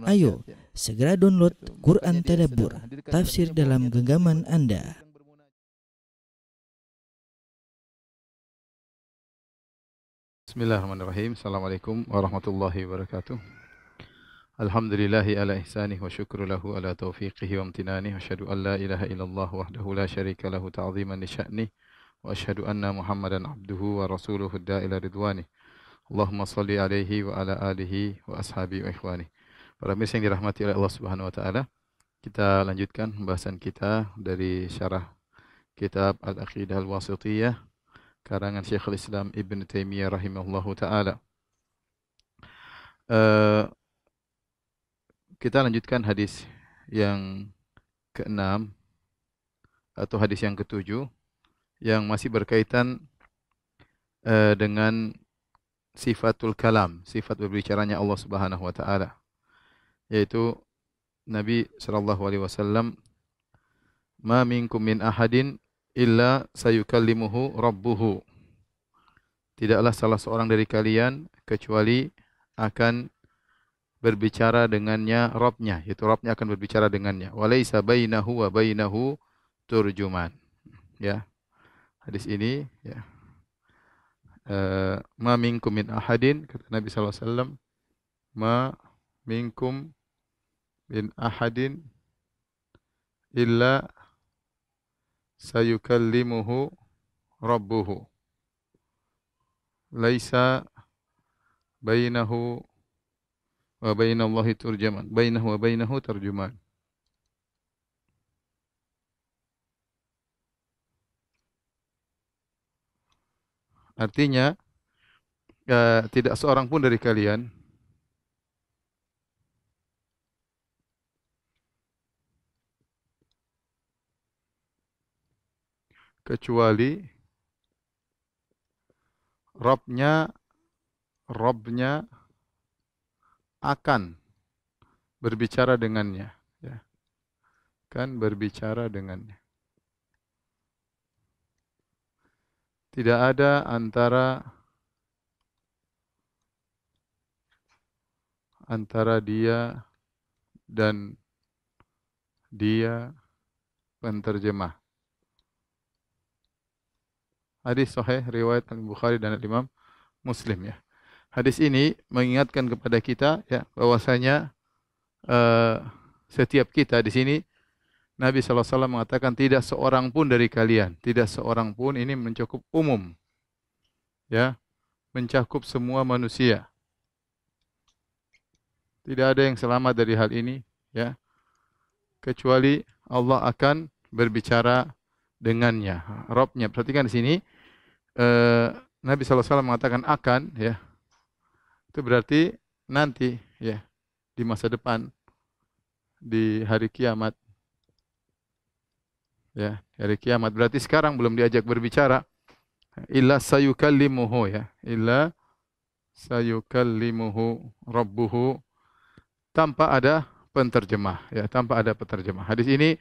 Ayo, segera download Quran Tadabbur, tafsir dalam genggaman Anda. Bismillahirrahmanirrahim. Assalamualaikum warahmatullahi wabarakatuh. Alhamdulillahi ala ihsanih wa syukru lahu ala taufiqihi wa amtinanih. Wa asyhadu an la ilaha illallah wahdahu la syarika lahu ta'ziman li sya'nih. Wa asyhadu anna Muhammadan abduhu wa rasuluhu da'ila ridwanih. Allahumma salli alaihi wa ala alihi wa ashabi wa ikhwani. Para pemirsa yang dirahmati oleh Allah Subhanahu wa taala, kita lanjutkan pembahasan kita dari syarah kitab Al-Aqidah Al-Wasithiyah karangan Syekhul Islam Ibn Taimiyah rahimahullahu taala. Kita lanjutkan hadis yang ke-6 atau hadis yang ke-7 yang masih berkaitan dengan sifatul kalam, sifat berbicaranya Allah Subhanahu wa taala. Yaitu Nabi sallallahu alaihi wasallam, "Ma minkum min ahadin illa sayukallimuhu rabbuhu." Tidaklah salah seorang dari kalian kecuali akan berbicara dengannya Rabb-nya, yaitu Rabb-nya akan berbicara dengannya. Walaysa bainahu wa bainahu turjuman. Ya. Hadis ini ya. Ma minkum min ahadin, kata Nabi sallallahu alaihi wasallam, ma minkum min ahadin illa sayukallimuhu rabbuhu. Laisa bainahu wa bainallahi turjuman. Bainahu wa bainahu tarjuman. Artinya, tidak seorang pun dari kalian kecuali Rabb-nya akan berbicara dengannya, ya. Kan berbicara dengannya. Tidak ada antara dia dan dia penterjemah. Hadis sahih riwayat Al-Bukhari dan Imam Muslim, ya. Hadis ini mengingatkan kepada kita, ya, bahwasanya setiap kita di sini, Nabi SAW mengatakan tidak seorang pun dari kalian, tidak seorang pun, ini mencakup umum, ya, mencakup semua manusia. Tidak ada yang selamat dari hal ini, ya, kecuali Allah akan berbicara dengannya, Rabb-nya. Perhatikan di sini, Nabi SAW mengatakan akan, ya, itu berarti nanti, ya, di masa depan, di hari kiamat. Ya, hari kiamat. Berarti sekarang belum diajak berbicara. Illa sayukallimuhu, ya. Illa sayukallimuhu rabbuhu. Tanpa ada penterjemah, ya, tanpa ada penterjemah. Hadis ini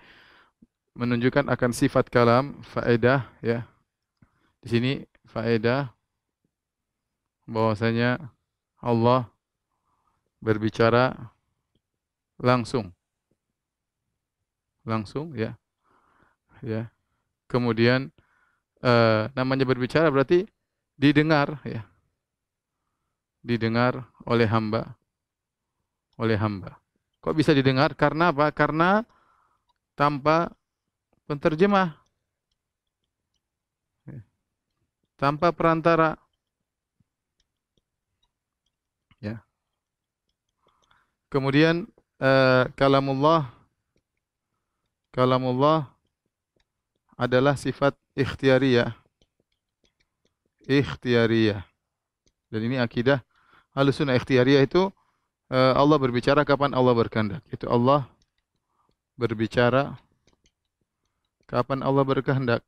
menunjukkan akan sifat kalam, faedah, ya. Di sini faedah bahwasanya Allah berbicara langsung. Langsung, ya. Ya. Kemudian namanya berbicara berarti didengar, ya. Didengar oleh hamba. Oleh hamba. Kok bisa didengar? Karena apa? Karena tanpa penterjemah. Ya. Tanpa perantara. Ya. Kemudian kalamullah adalah sifat ikhtiyariyah. Ikhtiyariyah. Dan ini akidah Ahlussunnah. Ikhtiyariyah itu Allah berbicara kapan Allah berkehendak. Itu Allah berbicara kapan Allah berkehendak.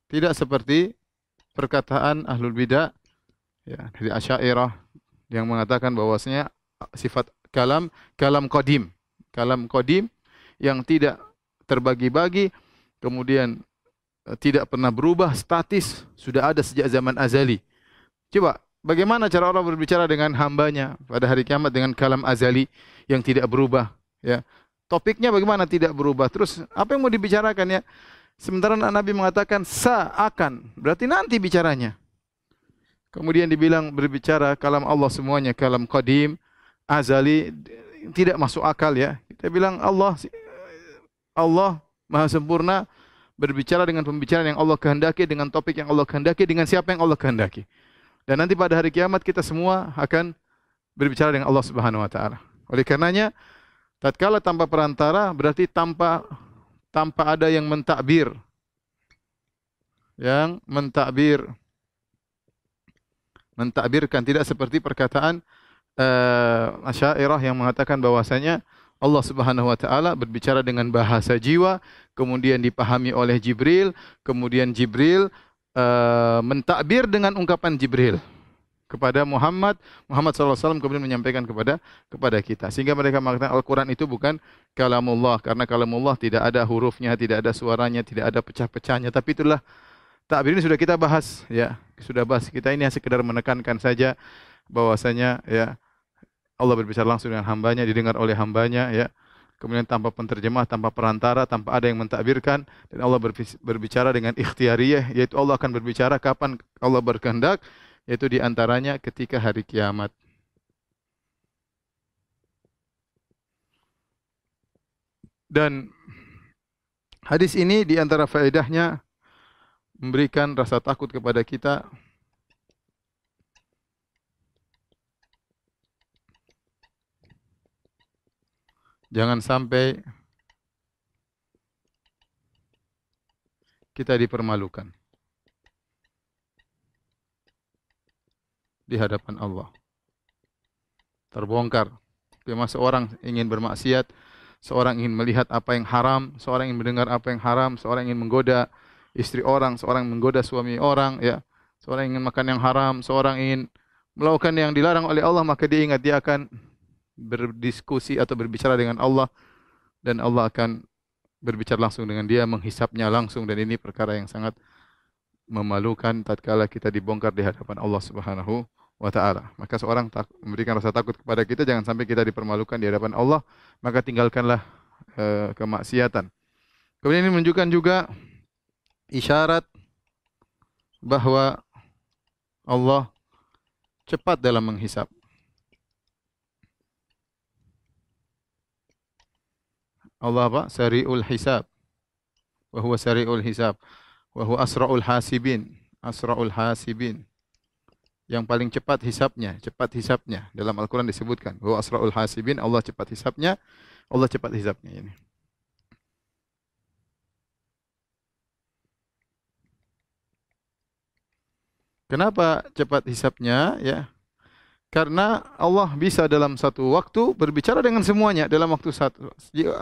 Tidak seperti perkataan ahlul bidah, ya, dari Asy'ariyah yang mengatakan bahwasanya sifat kalam qadim. Kalam qadim yang tidak terbagi-bagi, kemudian tidak pernah berubah, statis, sudah ada sejak zaman azali. Coba bagaimana cara Allah berbicara dengan hambanya pada hari kiamat dengan kalam azali yang tidak berubah, ya. Topiknya bagaimana tidak berubah. Terus apa yang mau dibicarakan, ya? Sementara Nabi mengatakan akan, berarti nanti bicaranya. Kemudian dibilang berbicara kalam Allah semuanya kalam qadim, azali, tidak masuk akal, ya. Kita bilang Allah Maha sempurna berbicara dengan pembicaraan yang Allah kehendaki, dengan topik yang Allah kehendaki, dengan siapa yang Allah kehendaki. Dan nanti pada hari kiamat kita semua akan berbicara dengan Allah Subhanahu wa taala. Oleh karenanya, tatkala tanpa perantara berarti tanpa ada yang mentakbir. Yang mentakbirkan, tidak seperti perkataan Asy'ariyah yang mengatakan bahwasanya Allah Subhanahu wa taala berbicara dengan bahasa jiwa, kemudian dipahami oleh Jibril, kemudian Jibril mentakbir dengan ungkapan Jibril kepada Muhammad SAW, kemudian menyampaikan kepada kita. Sehingga mereka mengatakan Al-Quran itu bukan kalamullah, karena kalamullah tidak ada hurufnya, tidak ada suaranya, tidak ada pecah-pecahnya. Tapi itulah takbir, ini sudah kita bahas, ya. Sudah bahas. Kita ini sekedar menekankan saja bahwasanya, ya, Allah berbicara langsung dengan hambanya, didengar oleh hambanya, ya. Kemudian tanpa penterjemah, tanpa perantara, tanpa ada yang mentakbirkan, dan Allah berbicara dengan ikhtiyariyah, yaitu Allah akan berbicara kapan Allah berkehendak, yaitu di antaranya ketika hari kiamat. Dan hadis ini di antara faedahnya memberikan rasa takut kepada kita. Jangan sampai kita dipermalukan di hadapan Allah. Terbongkar. Bagaimana seorang ingin bermaksiat, seorang ingin melihat apa yang haram, seorang ingin mendengar apa yang haram, seorang ingin menggoda istri orang, seorang menggoda suami orang, ya. Seorang ingin makan yang haram, seorang ingin melakukan yang dilarang oleh Allah, maka dia ingat dia akan berdiskusi atau berbicara dengan Allah, dan Allah akan berbicara langsung dengan dia, menghisapnya langsung, dan ini perkara yang sangat memalukan tatkala kita dibongkar di hadapan Allah Subhanahu wa taala. Maka seorang memberikan rasa takut kepada kita, jangan sampai kita dipermalukan di hadapan Allah, maka tinggalkanlah kemaksiatan. Kemudian ini menunjukkan juga isyarat bahwa Allah cepat dalam menghisap. Allah apa? Sari'ul hisab. Wa huwa sari'ul hisab. Wa huwa asra'ul hasibin. Asra'ul hasibin. Yang paling cepat hisabnya. Dalam Al-Quran disebutkan. Wa huwa asra'ul hasibin. Allah cepat hisabnya. Allah cepat hisabnya ini. Kenapa cepat hisabnya? Ya. Karena Allah bisa dalam satu waktu berbicara dengan semuanya dalam waktu satu.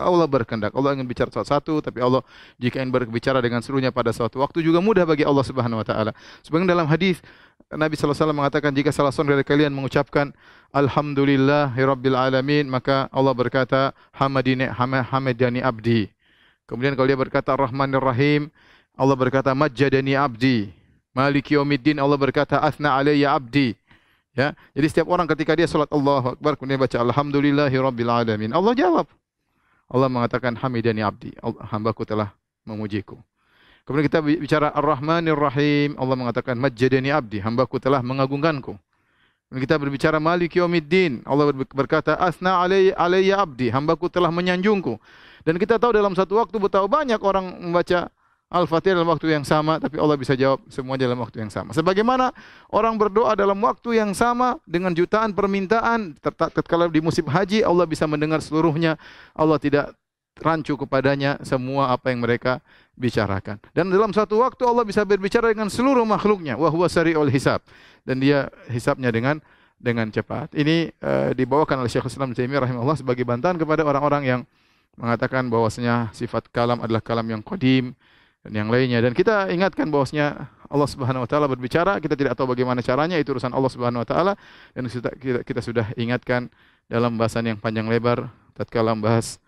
Allah berkehendak, Allah ingin bicara satu, tapi Allah jika ingin berbicara dengan seluruhnya pada suatu waktu juga mudah bagi Allah Subhanahu wa taala. Sebagaimana dalam hadis Nabi sallallahu alaihi wasallam mengatakan, jika salah seorang dari kalian mengucapkan alhamdulillahirabbil alamin, maka Allah berkata hamadani abdi. Kemudian kalau dia berkata Ar-Rahmanir Rahim, Allah berkata majjadani abdi. Maliki yaumiddin, Allah berkata athna alayya abdi. Ya, jadi setiap orang ketika dia salat Allahu Akbar kemudian baca alhamdulillahirabbil alamin, Allah jawab. Allah mengatakan hamidani abdi, hambaku telah memujiku. Kemudian kita bicara Ar-Rahmanir Rahim, Allah mengatakan majjadani abdi, hambaku telah mengagungkanku. Kemudian kita berbicara Maliki yaumiddin, Allah berkata asna alayya abdi, hambaku telah menyanjungku. Dan kita tahu dalam satu waktu betapa banyak orang membaca Al-Fatihah dalam waktu yang sama, tapi Allah bisa jawab semuanya dalam waktu yang sama. Sebagaimana orang berdoa dalam waktu yang sama dengan jutaan permintaan, tatkala di musim haji Allah bisa mendengar seluruhnya. Allah tidak rancu kepadanya semua apa yang mereka bicarakan. Dan dalam satu waktu Allah bisa berbicara dengan seluruh makhluknya. Wa huwa sari'ul hisab. Dan dia hisabnya dengan cepat. Ini dibawakan oleh Syekhul Islam Ibnu Taimiyah rahimahullah sebagai bantahan kepada orang-orang yang mengatakan bahwasanya sifat kalam adalah kalam yang qadim dan yang lainnya. Dan kita ingatkan bahwasanya Allah Subhanahu wa taala berbicara, kita tidak tahu bagaimana caranya, itu urusan Allah Subhanahu wa taala. Dan kita sudah ingatkan dalam bahasan yang panjang lebar tatkala membahas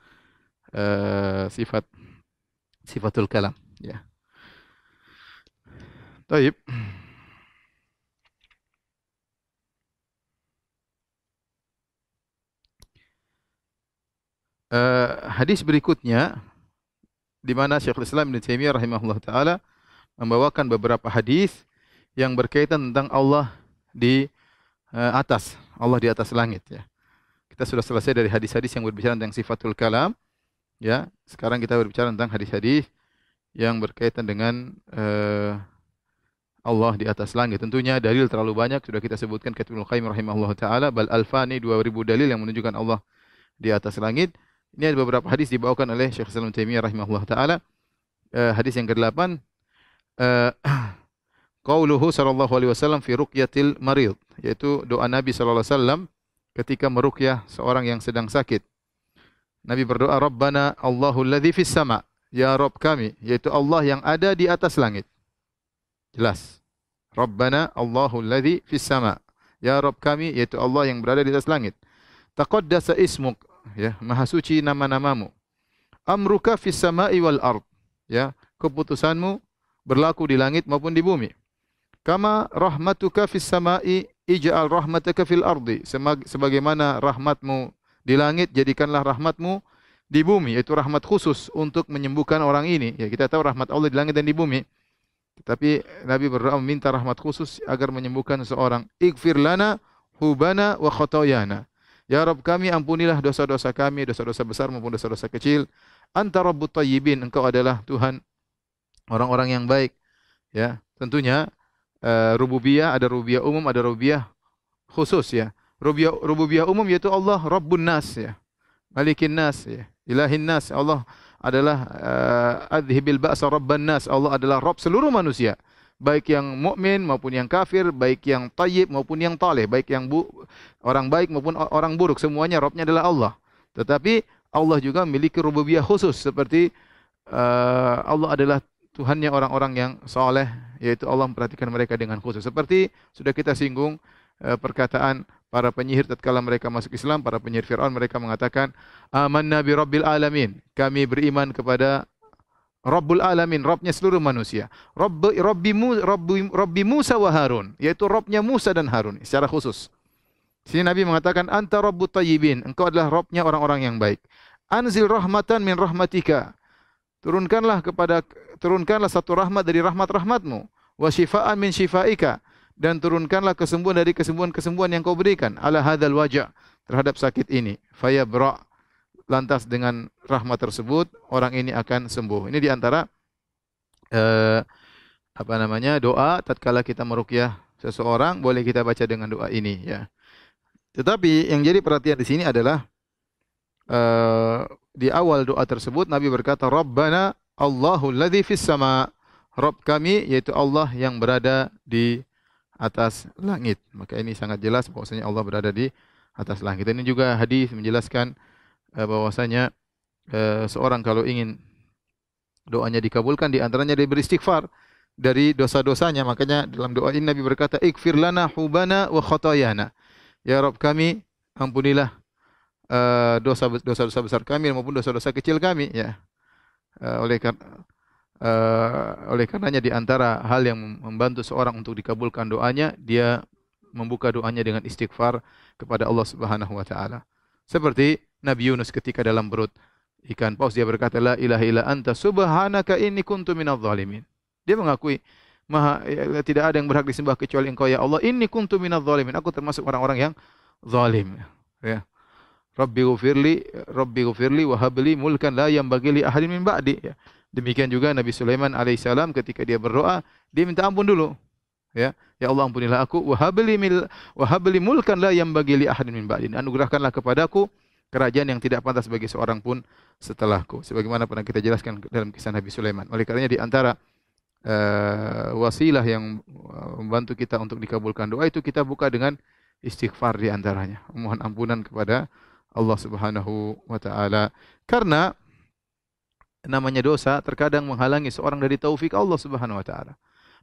sifatul kalam, ya. Baik. hadis berikutnya di mana Syekhul Islam Ibnu Taimiyah rahimahullah taala membawakan beberapa hadis yang berkaitan tentang Allah di atas, Allah di atas langit ya. Kita sudah selesai dari hadis-hadis yang berbicara tentang sifatul kalam ya. Sekarang kita berbicara tentang hadis-hadis yang berkaitan dengan Allah di atas langit. Tentunya dalil terlalu banyak sudah kita sebutkan kata Ibnu Qayyim rahimahullah taala, bal alfani 2000 dalil yang menunjukkan Allah di atas langit. Ini ada beberapa hadis dibawakan oleh Syekh Islam Taimiyah rahimahullah taala. Hadis yang ke-8 qauluhu sallallahu alaihi wasallam fi ruqyatil marid, yaitu doa Nabi sallallahu alaihi wasallam ketika meruqyah seorang yang sedang sakit. Nabi berdoa, Rabbana Allahul ladzi fis sama, ya Rabb kami, yaitu Allah yang ada di atas langit. Jelas. Rabbana Allahul ladzi fis sama, ya Rabb kami, yaitu Allah yang berada di atas langit. Taqaddasa ismuk, ya, maha suci nama-namamu. Amruka fis sama'i wal ard, ya, keputusanmu berlaku di langit maupun di bumi. Kama rahmatuka fis sama'i ij'al rahmataka fil ardi, sebagaimana rahmatmu di langit, jadikanlah rahmatmu di bumi, yaitu rahmat khusus untuk menyembuhkan orang ini. Ya, kita tahu rahmat Allah di langit dan di bumi. Tetapi Nabi berdoa meminta rahmat khusus agar menyembuhkan seseorang. Ighfir lana hubana wa khotoyana. Ya Rabb kami, ampunilah dosa-dosa kami, dosa-dosa besar maupun dosa-dosa kecil. Anta Rabbut Tayyibin, engkau adalah Tuhan orang-orang yang baik. Ya, tentunya rububiyah, ada rububiyah umum, ada rububiyah khusus ya. Rububiyah umum yaitu Allah Rabbun Nas ya. Malikin Nas ya. Ilahin Nas, Allah adalah adhibil ba'sa Rabban Nas, Allah adalah Rabb seluruh manusia. Baik yang mukmin maupun yang kafir, baik yang tayyib maupun yang taleh, baik yang orang baik maupun orang buruk, semuanya Rabbnya adalah Allah. Tetapi Allah juga memiliki rububiyah khusus, seperti Allah adalah Tuhannya orang-orang yang saleh, yaitu Allah memperhatikan mereka dengan khusus. Seperti sudah kita singgung perkataan para penyihir tatkala mereka masuk Islam, para penyihir Fir'aun, mereka mengatakan, amanna bi rabbil alamin, kami beriman kepada Rabbul Alamin, Rabbnya seluruh manusia. Rabbi Musa wa Harun, yaitu Rabbnya Musa dan Harun secara khusus. Sini Nabi mengatakan, anta Rabbut Tayyibin, engkau adalah Rabbnya orang-orang yang baik. Anzil rahmatan min rahmatika, turunkanlah satu rahmat dari rahmat-rahmatmu. Wa syifaan min syifaika, dan turunkanlah kesembuhan dari kesembuhan-kesembuhan yang kau berikan. Ala hadzal waja', terhadap sakit ini. Fayabra', lantas dengan rahmat tersebut orang ini akan sembuh. Ini diantara doa tatkala kita meruqyah seseorang, boleh kita baca dengan doa ini ya. Tetapi yang jadi perhatian di sini adalah di awal doa tersebut Nabi berkata, Rabbana Allahul ladzi fis sama, Rabb kami yaitu Allah yang berada di atas langit. Maka ini sangat jelas bahwasanya Allah berada di atas langit. Dan ini juga hadis menjelaskan bahwasanya seorang kalau ingin doanya dikabulkan, di antaranya dia beristighfar dari dosa-dosanya. Makanya dalam doa ini Nabi berkata, Ighfir lana hubana wa khotoyana. Ya Rabb kami, ampunilah dosa-dosa besar kami maupun dosa-dosa kecil kami ya. Oleh karenanya di antara hal yang membantu seorang untuk dikabulkan doanya, dia membuka doanya dengan istighfar kepada Allah Subhanahu wa taala. Seperti Nabi Yunus ketika dalam perut ikan paus, dia berkata, la ilaha illa anta subhanaka inni kuntu minadh dhalimin. Dia mengakui tidak ada yang berhak disembah kecuali Engkau ya Allah, inni kuntu minadh dhalimin, aku termasuk orang-orang yang zalim ya. Rabbi ghfirli wa habli mulkan la yanbaghi li ahadin min ba'di ya. Demikian juga Nabi Sulaiman alaihissalam ketika dia berdoa, dia minta ampun dulu. Ya, ya Allah ampunilah aku, wa habli mulkan la yanbaghi li ahadin min ba'di. Anugerahkanlah kepadaku kerajaan yang tidak pantas bagi seorang pun setelahku. Sebagaimana pernah kita jelaskan dalam kisah Nabi Sulaiman. Oleh karenanya di antara wasilah yang membantu kita untuk dikabulkan doa itu kita buka dengan istighfar di antaranya. Mohon ampunan kepada Allah Subhanahu wa taala. Karena namanya dosa terkadang menghalangi seorang dari taufik Allah Subhanahu wa taala.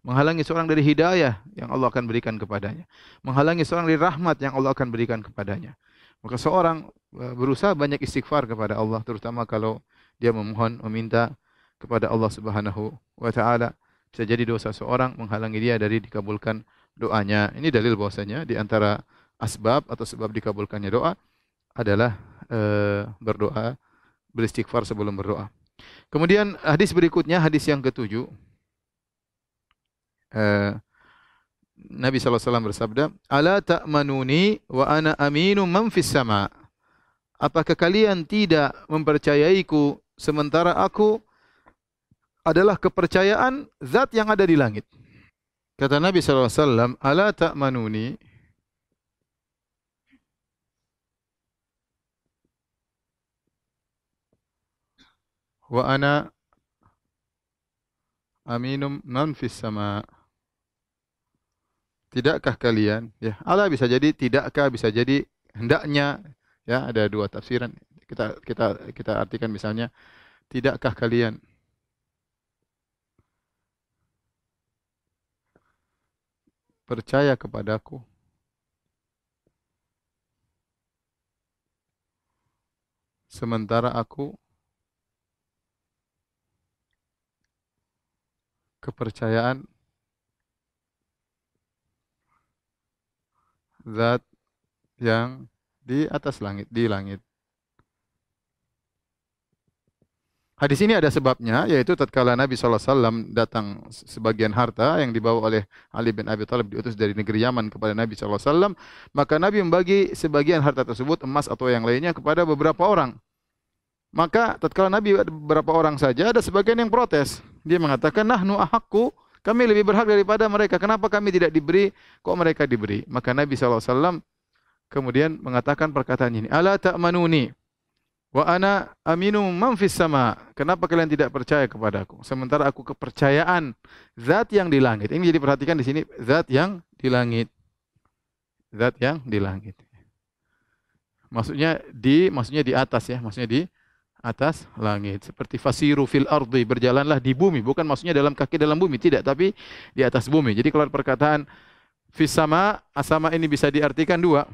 Menghalangi seorang dari hidayah yang Allah akan berikan kepadanya. Menghalangi seorang dari rahmat yang Allah akan berikan kepadanya. Maka seorang berusaha banyak istighfar kepada Allah, terutama kalau dia memohon, meminta kepada Allah Subhanahu wa taala. Bisa jadi dosa seorang menghalangi dia dari dikabulkan doanya. Ini dalil bahwasanya di antara asbab atau sebab dikabulkannya doa adalah berdoa beristighfar sebelum berdoa. Kemudian hadis berikutnya, hadis yang ketujuh. Nabi SAW bersabda, "Ala ta'manuni wa ana aminu man fis sama." Apakah kalian tidak mempercayaiku sementara aku adalah kepercayaan zat yang ada di langit? Kata Nabi SAW, "Ala ta'manuni." Wa ana aminum man fis sama. Tidakkah kalian, ya, ala bisa jadi tidakkah, bisa jadi hendaknya, ya, ada dua tafsiran. Kita artikan misalnya, tidakkah kalian percaya kepadaku sementara aku kepercayaan zat yang di atas langit, di langit. Hadis ini ada sebabnya, yaitu tatkala Nabi SAW datang sebagian harta yang dibawa oleh Ali bin Abi Thalib diutus dari negeri Yaman kepada Nabi SAW, maka Nabi membagi sebagian harta tersebut, emas atau yang lainnya, kepada beberapa orang. Maka tatkala Nabi ada beberapa orang saja, ada sebagian yang protes. Dia mengatakan, nahnu ahakku, kami lebih berhak daripada mereka. Kenapa kami tidak diberi, kok mereka diberi? Maka Nabi SAW kemudian mengatakan perkataan ini, ala ta'manuni wa ana aminu man fis sama. Kenapa kalian tidak percaya kepadaku? Sementara aku kepercayaan zat yang di langit. Ini jadi perhatikan di sini, zat yang di langit. Zat yang di langit. Maksudnya di atas, ya, maksudnya di atas langit. Seperti fasiru fil ardi, berjalanlah di bumi, bukan maksudnya dalam kaki dalam bumi, tidak, tapi di atas bumi. Jadi kalau perkataan fis sama, asama ini bisa diartikan dua.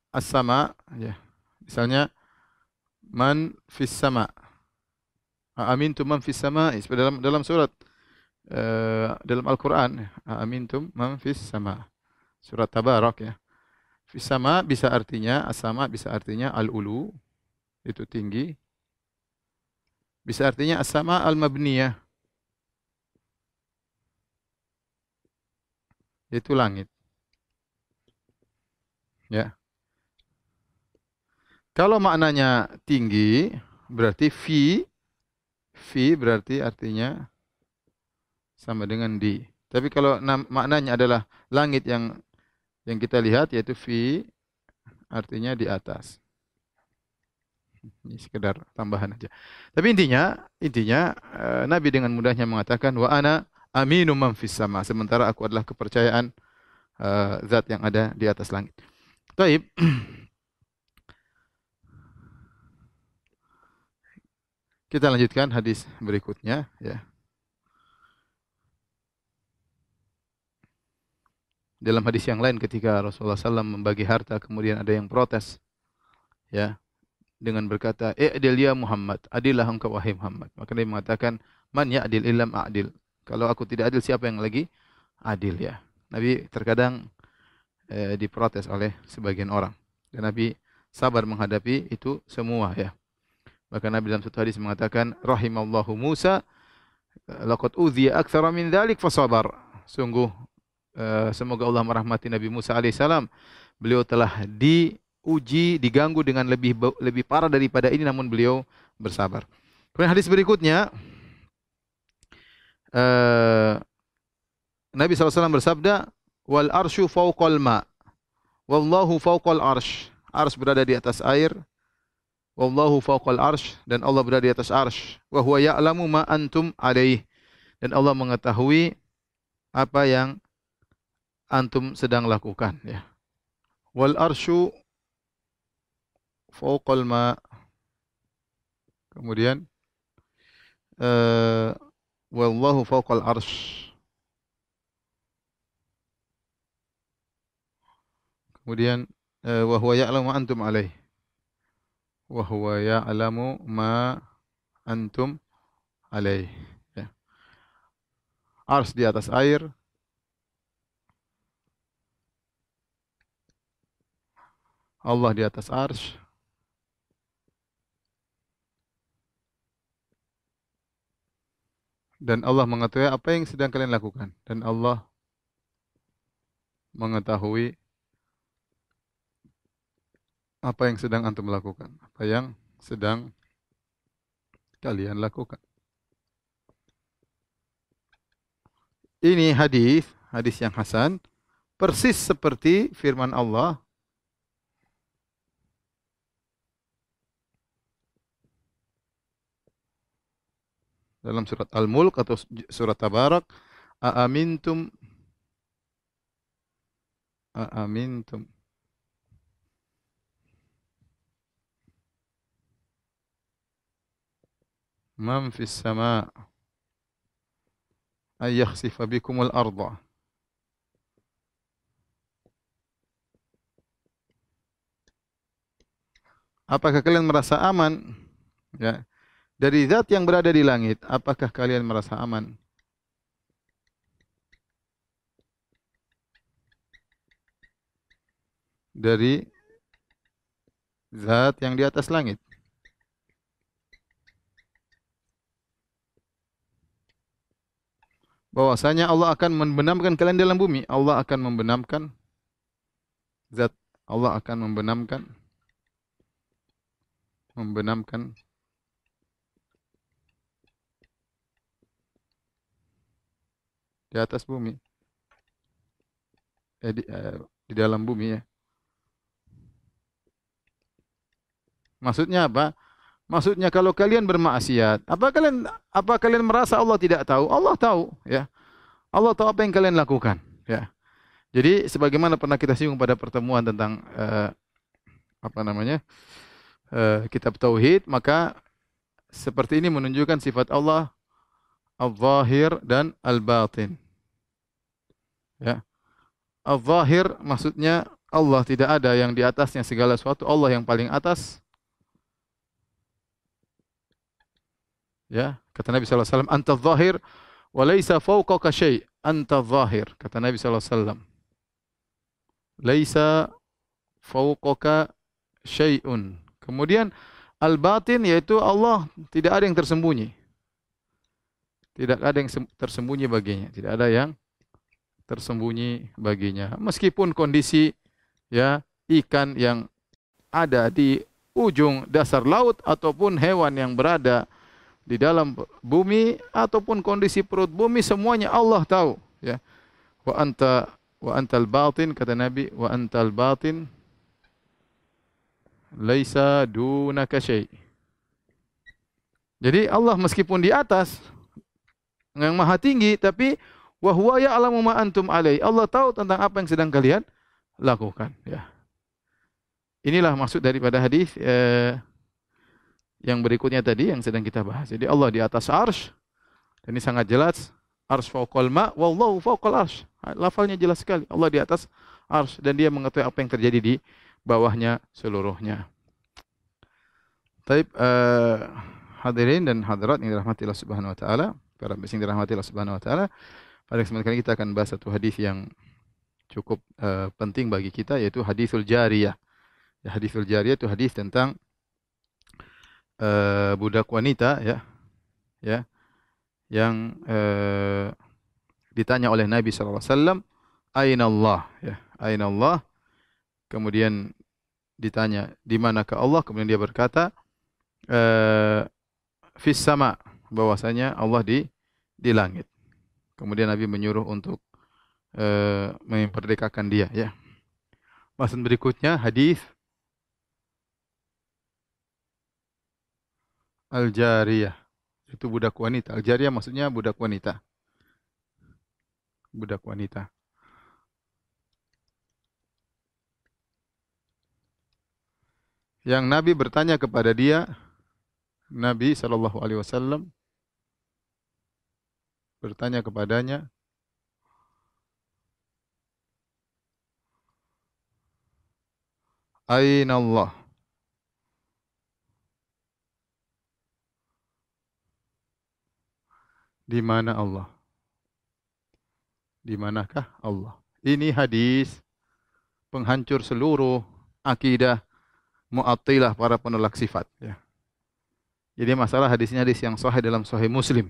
As-sama, ya. Misalnya man fis sama. Amintum man fis sama, dalam surat dalam Al-Qur'an, amintum man fis sama. Surat Tabarak, ya. Fis sama bisa artinya, as-sama bisa artinya al-ulu, itu tinggi. Bisa artinya as-sama al-mabniyah, itu langit. Ya. Kalau maknanya tinggi, berarti fi berarti artinya sama dengan di. Tapi kalau maknanya adalah langit yang kita lihat, yaitu fi artinya di atas. Ini sekedar tambahan aja. Tapi intinya Nabi dengan mudahnya mengatakan wa ana aminu man fis sama, sementara aku adalah kepercayaan zat yang ada di atas langit. Taib. Kita lanjutkan hadis berikutnya, ya. Dalam hadis yang lain ketika Rasulullah SAW membagi harta, kemudian ada yang protes, ya, dengan berkata, "I'dil ya Muhammad, adillah engkau wahai Muhammad." Maka dia mengatakan, "Man ya'dil illam a'dil." Kalau aku tidak adil, siapa yang lagi adil, ya. Nabi terkadang diprotes oleh sebagian orang, dan Nabi sabar menghadapi itu semua, ya. Maka Nabi dalam satu hadis mengatakan, rahimallahu Musa, laqad udhiya aktsara min dzalik fasabar. Sungguh semoga Allah merahmati Nabi Musa alaihissalam. Beliau telah diuji, diganggu dengan lebih parah daripada ini, namun beliau bersabar. Kemudian hadis berikutnya, Nabi SAW bersabda, wal arsyu fawqal ma, wallahu fawqal arsh. Ars berada di atas air, wallahu fawqal arsh, dan Allah berada di atas arsh. Wa huwa ya'lamu ma antum alaih, dan Allah mengetahui apa yang antum sedang lakukan, ya. Wal arsyu fawqal ma, kemudian wallahu fawqal arsh, kemudian wa huwa ya'lamu ma antum alaih, wa huwa ya'lamu ma antum alaih, ya. Ars di atas air, Allah di atas arsy. Dan Allah mengetahui apa yang sedang kalian lakukan. Dan Allah mengetahui apa yang sedang antum lakukan. Apa yang sedang kalian lakukan. Ini hadis yang hasan. Persis seperti firman Allah dalam surat Al-Mulk atau surat Tabarak, Aamintum man fis sama' ay yakhsifa bikumul arda. Apakah kalian merasa aman, ya, dari zat yang berada di langit? Apakah kalian merasa aman dari zat yang di atas langit? Bahwasanya Allah akan membenamkan kalian dalam bumi. Allah akan membenamkan zat. Allah akan membenamkan di atas bumi. Di dalam bumi, ya. Maksudnya apa? Maksudnya kalau kalian bermaksiat, apa kalian merasa Allah tidak tahu? Allah tahu, ya. Allah tahu apa yang kalian lakukan, ya. Jadi sebagaimana pernah kita singgung pada pertemuan tentang kitab tauhid, maka seperti ini menunjukkan sifat Allah al-zahir dan al-batin. Ya. Al-zahir maksudnya Allah tidak ada yang di atasnya segala sesuatu, Allah yang paling atas. Ya, kata Nabi sallallahu alaihi wasallam, "Anta adh-dhahir wa laisa fawqaka syai'." Anta adh-dhahir, kata Nabi sallallahu alaihi wasallam. Laisa fawqaka syai'un. Kemudian al-batin yaitu Allah tidak ada yang tersembunyi. Tidak ada yang tersembunyi baginya, tidak ada yang tersembunyi baginya. Meskipun kondisi, ya, ikan yang ada di ujung dasar laut ataupun hewan yang berada di dalam bumi ataupun kondisi perut bumi, semuanya Allah tahu, ya. Wa antal batin, kata Nabi, wa antal batin laisa dunaka syai'. Jadi Allah meskipun di atas yang maha tinggi, tapi wa huwa ya'lamu ma antum alai. Allah tahu tentang apa yang sedang kalian lakukan, ya. Inilah maksud daripada hadis yang berikutnya tadi yang sedang kita bahas. Jadi Allah di atas arsy, dan ini sangat jelas, arsy fawqal ma wallahu fawqal arsy. Lafalnya jelas sekali. Allah di atas arsy dan dia mengetahui apa yang terjadi di bawahnya seluruhnya. Taib, hadirin dan hadirat yang dirahmati Allah Subhanahu wa taala, para yang dirahmati Allah Subhanahu wa taala, pada kesempatan kali kita akan bahas satu hadis yang cukup penting bagi kita, yaitu hadisul jariyah. Ya, hadisul jariyah itu hadis tentang budak wanita, ya, yang ditanya oleh Nabi sallallahu alaihi wasallam, "Aina Allah?" Ya, "Aina Allah?" Kemudian ditanya, "Di manakah Allah?" Kemudian dia berkata, "Fis sama," bahwasanya Allah di langit. Kemudian Nabi menyuruh untuk memerdekakan dia, ya. Bahasan berikutnya hadis al-jariyah, itu budak wanita. Al-jariyah maksudnya budak wanita. Budak wanita. Yang Nabi bertanya kepada dia, Nabi sallallahu alaihi wasallam bertanya kepadanya, "Aina Allah?" Di mana Allah? Di manakah Allah? Ini hadis penghancur seluruh akidah Mu'attilah, para penolak sifat. Ya. Jadi masalah hadisnya hadis yang sahih dalam Sahih Muslim.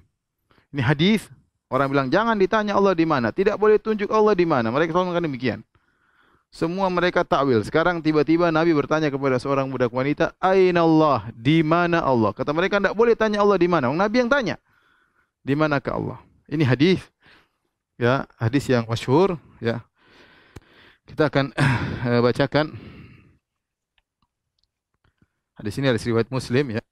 Ini hadis orang bilang jangan ditanya Allah di mana, tidak boleh tunjuk Allah di mana. Mereka selalu mengatakan demikian. Semua mereka takwil. Sekarang tiba-tiba Nabi bertanya kepada seorang budak wanita, "Aina Allah?" Di mana Allah? Kata mereka tidak boleh tanya Allah di mana. Nabi yang tanya. Di manakah Allah? Ini hadis. Ya, hadis yang masyhur, ya. Kita akan bacakan hadis ini, hadis riwayat Muslim, ya.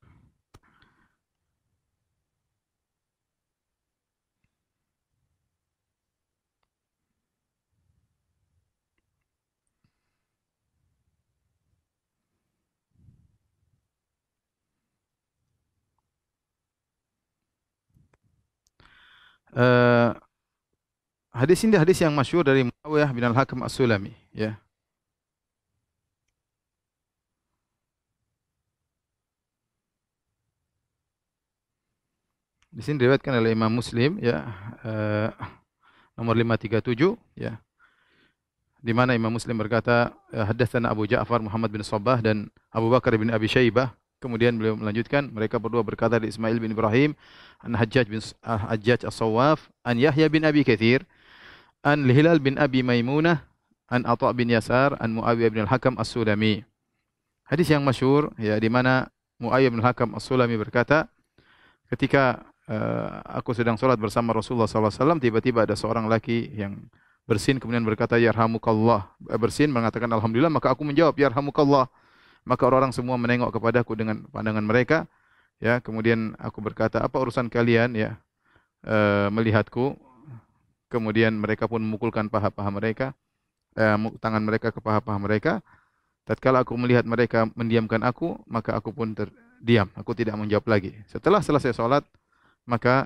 Eh, Hadis ini hadis yang masyhur dari Muawiyah bin Al-Hakam As-Sulami, ya. Di sini diriwayatkan oleh Imam Muslim, ya, nomor 537, ya. Di mana Imam Muslim berkata, haddatsana Abu Ja'far Muhammad bin Shabbah dan Abu Bakar bin Abi Syaibah. Kemudian beliau melanjutkan, mereka berdua berkata dari Ismail bin Ibrahim, an Hajjaj As-Sawwaf, an Yahya bin Abi Katsir, an Hilal bin Abi Maimunah, an Atha bin Yasar, an Muawiyah bin Al-Hakam As-Sulami. Hadis yang masyhur, ya, di mana Muawiyah bin Al-Hakam As-Sulami berkata, ketika aku sedang sholat bersama Rasulullah SAW, tiba-tiba ada seorang laki yang bersin kemudian berkata, yarhamukallah. Bersin mengatakan alhamdulillah, maka aku menjawab, yarhamukallah. Maka orang-orang semua menengok kepadaku dengan pandangan mereka, ya. Kemudian aku berkata, apa urusan kalian, ya, melihatku? Kemudian mereka pun memukulkan paha-paha mereka, tangan mereka ke paha-paha mereka. Tatkala aku melihat mereka mendiamkan aku, maka aku pun terdiam. Aku tidak menjawab lagi. Setelah selesai sholat, maka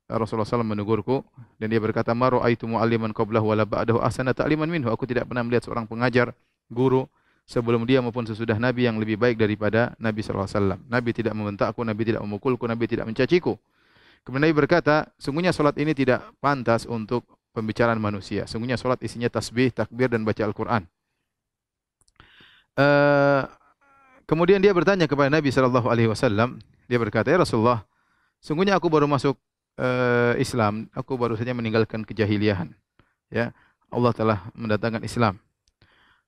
Rasulullah SAW menegurku dan dia berkata, "Ma ra'aitu mu'alliman qablahu wala ba'dahu ahsana ta'liman minhu." Aku tidak pernah melihat seorang pengajar, guru sebelum dia maupun sesudah Nabi yang lebih baik daripada Nabi SAW. Nabi tidak membentakku, Nabi tidak memukulku, Nabi tidak mencaciku. Kemudian Nabi berkata, sungguhnya salat ini tidak pantas untuk pembicaraan manusia. Sungguhnya salat isinya tasbih, takbir dan baca Al-Qur'an. Kemudian dia bertanya kepada Nabi SAW. Dia berkata, "Ya Rasulullah, sungguhnya aku baru masuk Islam, aku baru saja meninggalkan kejahiliahan. Ya, Allah telah mendatangkan Islam.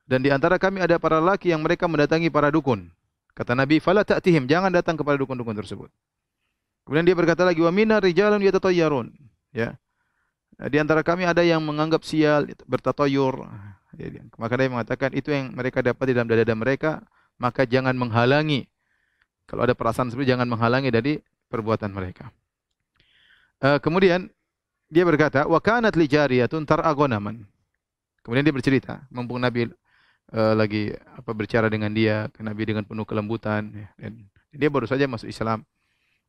Dan di antara kami ada para lelaki yang mereka mendatangi para dukun." Kata Nabi, "Fala ta'tihim," jangan datang kepada dukun-dukun tersebut. Kemudian dia berkata lagi, "Wa minna rijalun yatatayyarun." Ya. Di antara kami ada yang menganggap sial, bertatayyur. Maka dia mengatakan itu yang mereka dapat di dalam dada mereka, maka jangan menghalangi. Kalau ada perasaan seperti, jangan menghalangi dari perbuatan mereka. Kemudian dia berkata, "Wa kanat li jariyatun tar'agonaman." Kemudian dia bercerita, mumpung Nabi lagi berbicara dengan dia, Nabi dengan penuh kelembutan, ya, dan dia baru saja masuk Islam.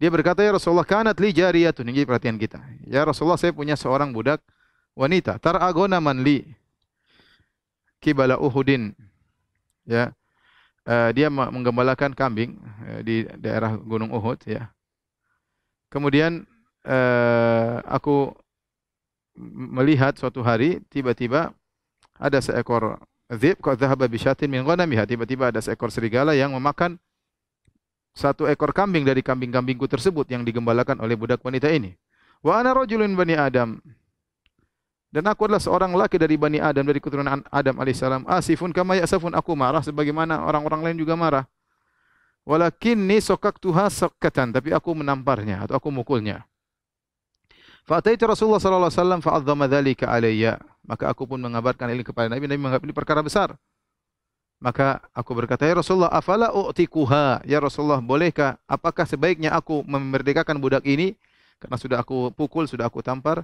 Dia berkata, "Ya Rasulullah, kanat li jariyatun." Ini perhatian kita. "Ya Rasulullah, saya punya seorang budak wanita, tar'agonaman li kibala Uhudin." Ya, dia menggembalakan kambing di daerah Gunung Uhud, ya. Kemudian aku melihat suatu hari tiba-tiba ada seekor dzib qad dhahaba bi syatin min ghanamiha, tiba-tiba ada seekor serigala yang memakan satu ekor kambing dari kambing-kambingku tersebut yang digembalakan oleh budak wanita ini. Wa ana rajulun bani Adam. Dan aku adalah seorang laki dari Bani Adam, dari keturunan Adam alaihissalam. Asifun kama ya'safun, aku marah sebagaimana orang-orang lain juga marah. Walakinni sokaktuha sakkatan, tapi aku menamparnya atau aku mukulnya. Fa'ataitu Rasulullah sallallahu alaihi wasallam fa'adzama dzalika alayya. Maka aku pun mengabarkan ini kepada Nabi. Nabi menganggap ini perkara besar. Maka aku berkata, "Ya Rasulullah, afala u'tikuha?" Ya Rasulullah, bolehkah, apakah sebaiknya aku memerdekakan budak ini karena sudah aku pukul, sudah aku tampar?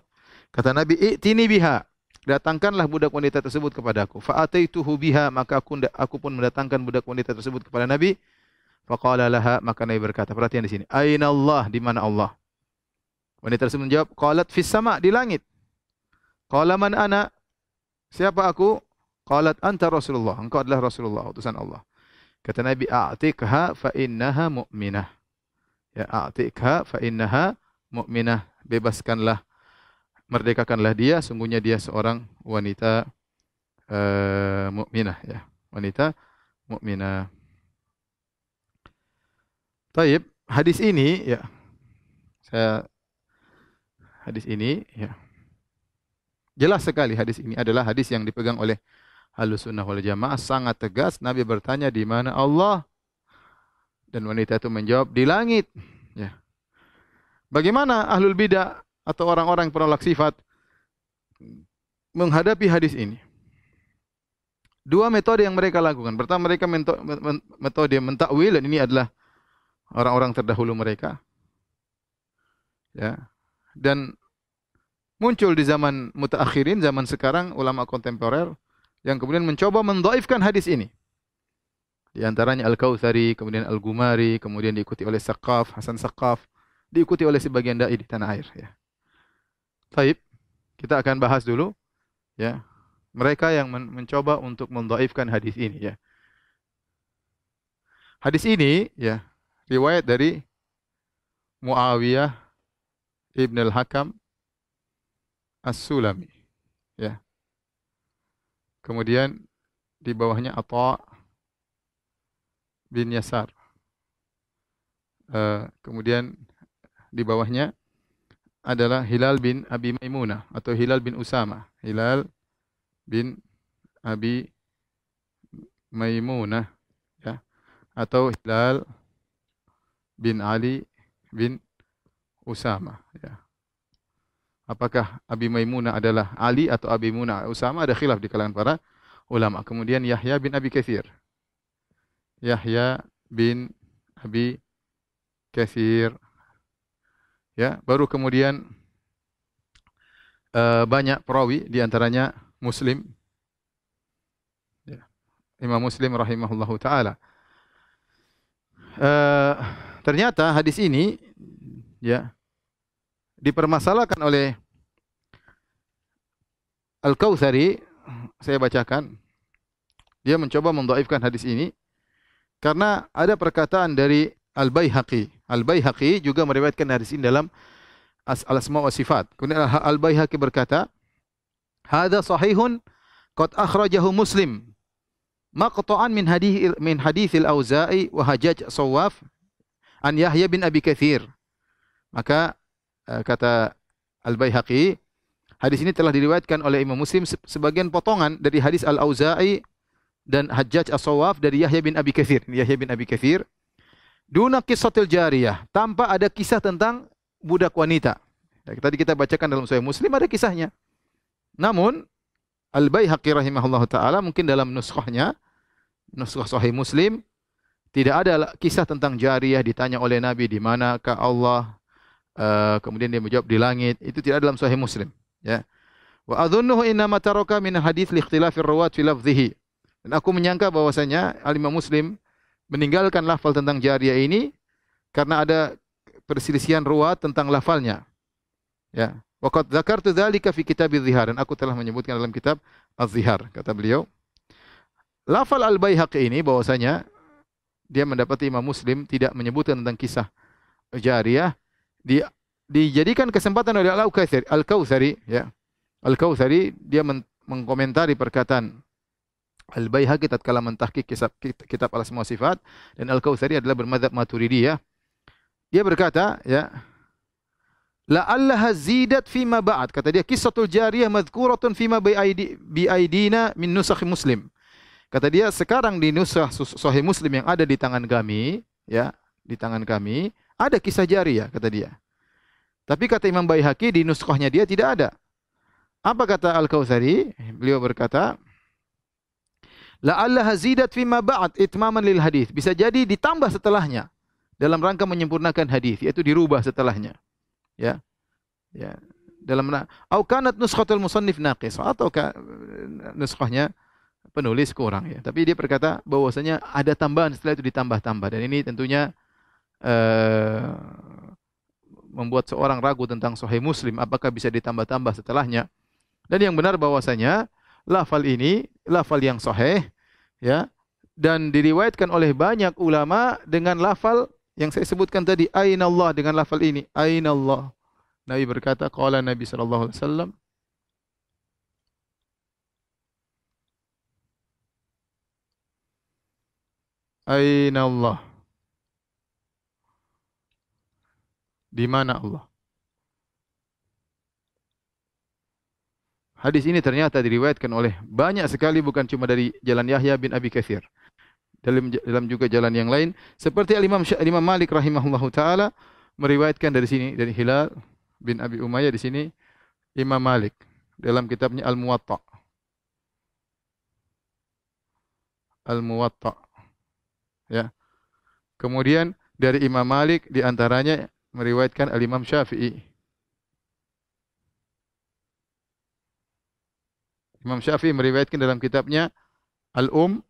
Kata Nabi, "I'tini biha." Datangkanlah budak wanita tersebut kepadaku. Fa'ataituhu biha, maka aku pun mendatangkan budak wanita tersebut kepada Nabi. Faqala laha, maka Nabi berkata, perhatian di sini, "Aina Allah?" Di mana Allah? Wanita tersebut menjawab, "Qalat fis sama'," di langit. "Qala man ana?" Siapa aku? "Qalat anta Rasulullah." Engkau adalah Rasulullah, utusan Allah. Kata Nabi, "A'tikha fa innaha mu'minah." Ya, a'tikha fa innaha mu'minah. Bebaskanlah, merdekakanlah dia, sungguhnya dia seorang wanita mukminah, ya, wanita mu'minah. Taib, hadis ini ya, hadis ini ya, jelas sekali hadis ini adalah hadis yang dipegang oleh Ahlussunnah wal Jamaah, sangat tegas. Nabi bertanya, di mana Allah? Dan wanita itu menjawab, di langit. Ya. Bagaimana ahlul bidah atau orang-orang penolak sifat menghadapi hadis ini? Dua metode yang mereka lakukan. Pertama, mereka metode mentakwil, dan ini adalah orang-orang terdahulu mereka. Ya. Dan muncul di zaman mutaakhirin, zaman sekarang, ulama kontemporer yang kemudian mencoba mendhaifkan hadis ini. Di antaranya Al-Kautsari, kemudian Al-Gumari, kemudian diikuti oleh Saqaf, Hasan Saqaf, diikuti oleh sebagian dai di tanah air. Ya. Taib, kita akan bahas dulu ya mereka yang mencoba untuk mendhaifkan hadis ini. Ya. Hadis ini ya riwayat dari Muawiyah ibn al-Hakam As-Sulami. Ya. Kemudian di bawahnya Atha bin Yasar. Kemudian di bawahnya adalah Hilal bin Abi Maimunah atau Hilal bin Usama. Hilal bin Abi Maimunah ya, atau Hilal bin Ali bin Usama ya. Apakah Abi Maimunah adalah Ali atau Abi Maimunah Usama? Ada khilaf di kalangan para ulama. Kemudian Yahya bin Abi Katsir. Yahya bin Abi Katsir. Ya, baru kemudian banyak perawi di antaranya Muslim. Ya. Imam Muslim rahimahullahu taala. Ternyata hadis ini ya dipermasalahkan oleh Al-Kautsari. Saya bacakan. Dia mencoba mendhaifkan hadis ini karena ada perkataan dari Al-Baihaqi. Al-Baihaqi juga meriwayatkan hadis ini dalam Al-Asma wa Sifat. Kemudian Al-Baihaqi berkata, "Hadza sahihun qad akhrajahu Muslim maqta'an min hadits Al-Auza'i wa Hajjaj Shawwaf an Yahya bin Abi Katsir." Maka kata Al-Baihaqi, hadis ini telah diriwayatkan oleh Imam Muslim sebagian potongan dari hadis Al-Auza'i dan Hajjaj As-Shawwaf dari Yahya bin Abi Katsir. Yahya bin Abi Katsir, duna qissatil jariyah, tanpa ada kisah tentang budak wanita. Ya, tadi kita bacakan dalam Sahih Muslim ada kisahnya. Namun Al-Baihaqi rahimahullah taala mungkin dalam nuskhahnya, nuskhah Sahih Muslim, tidak ada kisah tentang jariyah ditanya oleh Nabi di manakah Allah, kemudian dia menjawab di langit. Itu tidak dalam Sahih Muslim. Ya. Wa adhunnuhu innama taraka min hadits li ikhtilafir rawat fi lafdhihi. Dan aku menyangka bahwasanya Al-Imam Muslim meninggalkan lafal tentang jariyah ini karena ada perselisihan ruwat tentang lafalnya. Ya. Wa qad dzakartu dzalika fi kitab Az-Zihar, dan aku telah menyebutkan dalam kitab Az-Zihar, kata beliau. Lafal Al-Baihaqi ini bahwasanya dia mendapati Imam Muslim tidak menyebutkan tentang kisah jariyah, dijadikan kesempatan oleh Al-Kautsari ya. Al-Kautsari dia mengkomentari perkataan Al-Baihaqi tatkala mentahqiq kitab Al-Asma wa Sifat, dan Al-Kautsari adalah bermadzhab Maturidiyah. Dia berkata ya, la'allaha zidat fima ba'd. Kata dia, qissatul jariyah madhkuratun fima bi aidina min nusakh Muslim. Kata dia, sekarang di nusakh Sahih Muslim yang ada di tangan kami, ya, di tangan kami ada kisah jariyah, kata dia. Tapi kata Imam Baihaqi di nuskhahnya dia tidak ada. Apa kata Al-Kautsari? Beliau berkata, la'allaha zidat fima ba'd itmaman lil hadis. Bisa jadi ditambah setelahnya dalam rangka menyempurnakan hadis, yaitu dirubah setelahnya. Ya. Ya. Dalam au kanat nuskhatul musannif naqis, atau nuskhahnya penulis kurang ya. Tapi dia berkata bahwasanya ada tambahan setelah itu ditambah-tambah, dan ini tentunya membuat seorang ragu tentang Sahih Muslim apakah bisa ditambah-tambah setelahnya. Dan yang benar bahwasanya lafal ini lafal yang sahih ya, dan diriwayatkan oleh banyak ulama dengan lafal yang saya sebutkan tadi, ainallah, dengan lafal ini, ainallah. Nabi berkata, qala Nabi sallallahu alaihi wasallam, Aina Allah? Di mana Allah? Hadis ini ternyata diriwayatkan oleh banyak sekali, bukan cuma dari jalan Yahya bin Abi Katsir. Dalam juga jalan yang lain, seperti Imam Malik rahimahullahu taala meriwayatkan dari sini, dari Hilal bin Abi Umayyah di sini, Imam Malik dalam kitabnya Al-Muwatta. Al-Muwatta. Ya. Kemudian dari Imam Malik di antaranya meriwayatkan Al-Imam Syafi'i. Imam Syafi'i meriwayatkan dalam kitabnya Al-Um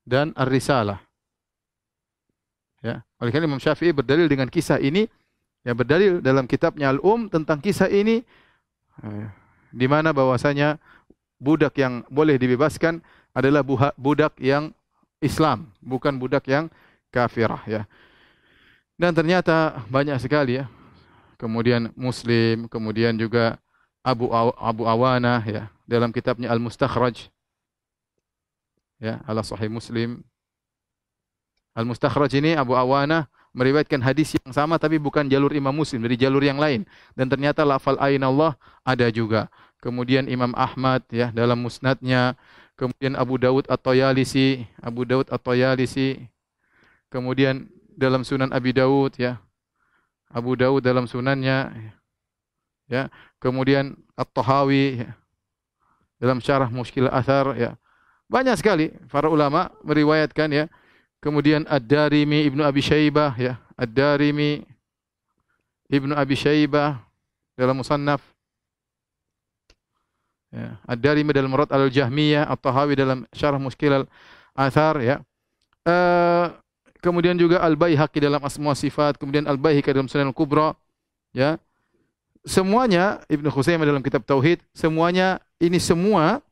dan Ar-Risalah. Ya, oleh karena Imam Syafi'i berdalil dengan kisah ini, ya, berdalil dalam kitabnya Al-Um tentang kisah ini, di mana bahwasanya budak yang boleh dibebaskan adalah budak yang Islam, bukan budak yang kafirah, ya. Dan ternyata banyak sekali, ya. Kemudian Muslim, kemudian juga Abu Awanah, ya, dalam kitabnya Al-Mustakhraj, ya, ala Sahih Muslim. Al-Mustakhraj ini Abu Awanah meriwayatkan hadis yang sama tapi bukan jalur Imam Muslim, dari jalur yang lain, dan ternyata lafal aina Allah ada juga. Kemudian Imam Ahmad, ya, dalam musnadnya, kemudian Abu Dawud At-Tayalisi, kemudian dalam Sunan Abi Dawud, ya, Abu Dawud dalam sunannya, ya, kemudian At-Tahawi, ya, dalam syarah Mushkil Athar, ya. Banyak sekali para ulama meriwayatkan, ya. Kemudian Ad-Darimi Ibnu Abi Syaibah, ya, Ad-Darimi Ibnu Abi Syaibah dalam Musannaf, ya, Ad-Darimi dalam Murad Al-Jahmiyah, At-Tahawi dalam syarah Mushkil Athar, ya. Kemudian juga Al-Baihaqi dalam Asma Sifat, kemudian Al-Baihaqi dalam Sunan Al-Kubra, ya. Semuanya, Ibnu Khuzaimah dalam kitab Tauhid, semuanya ini semua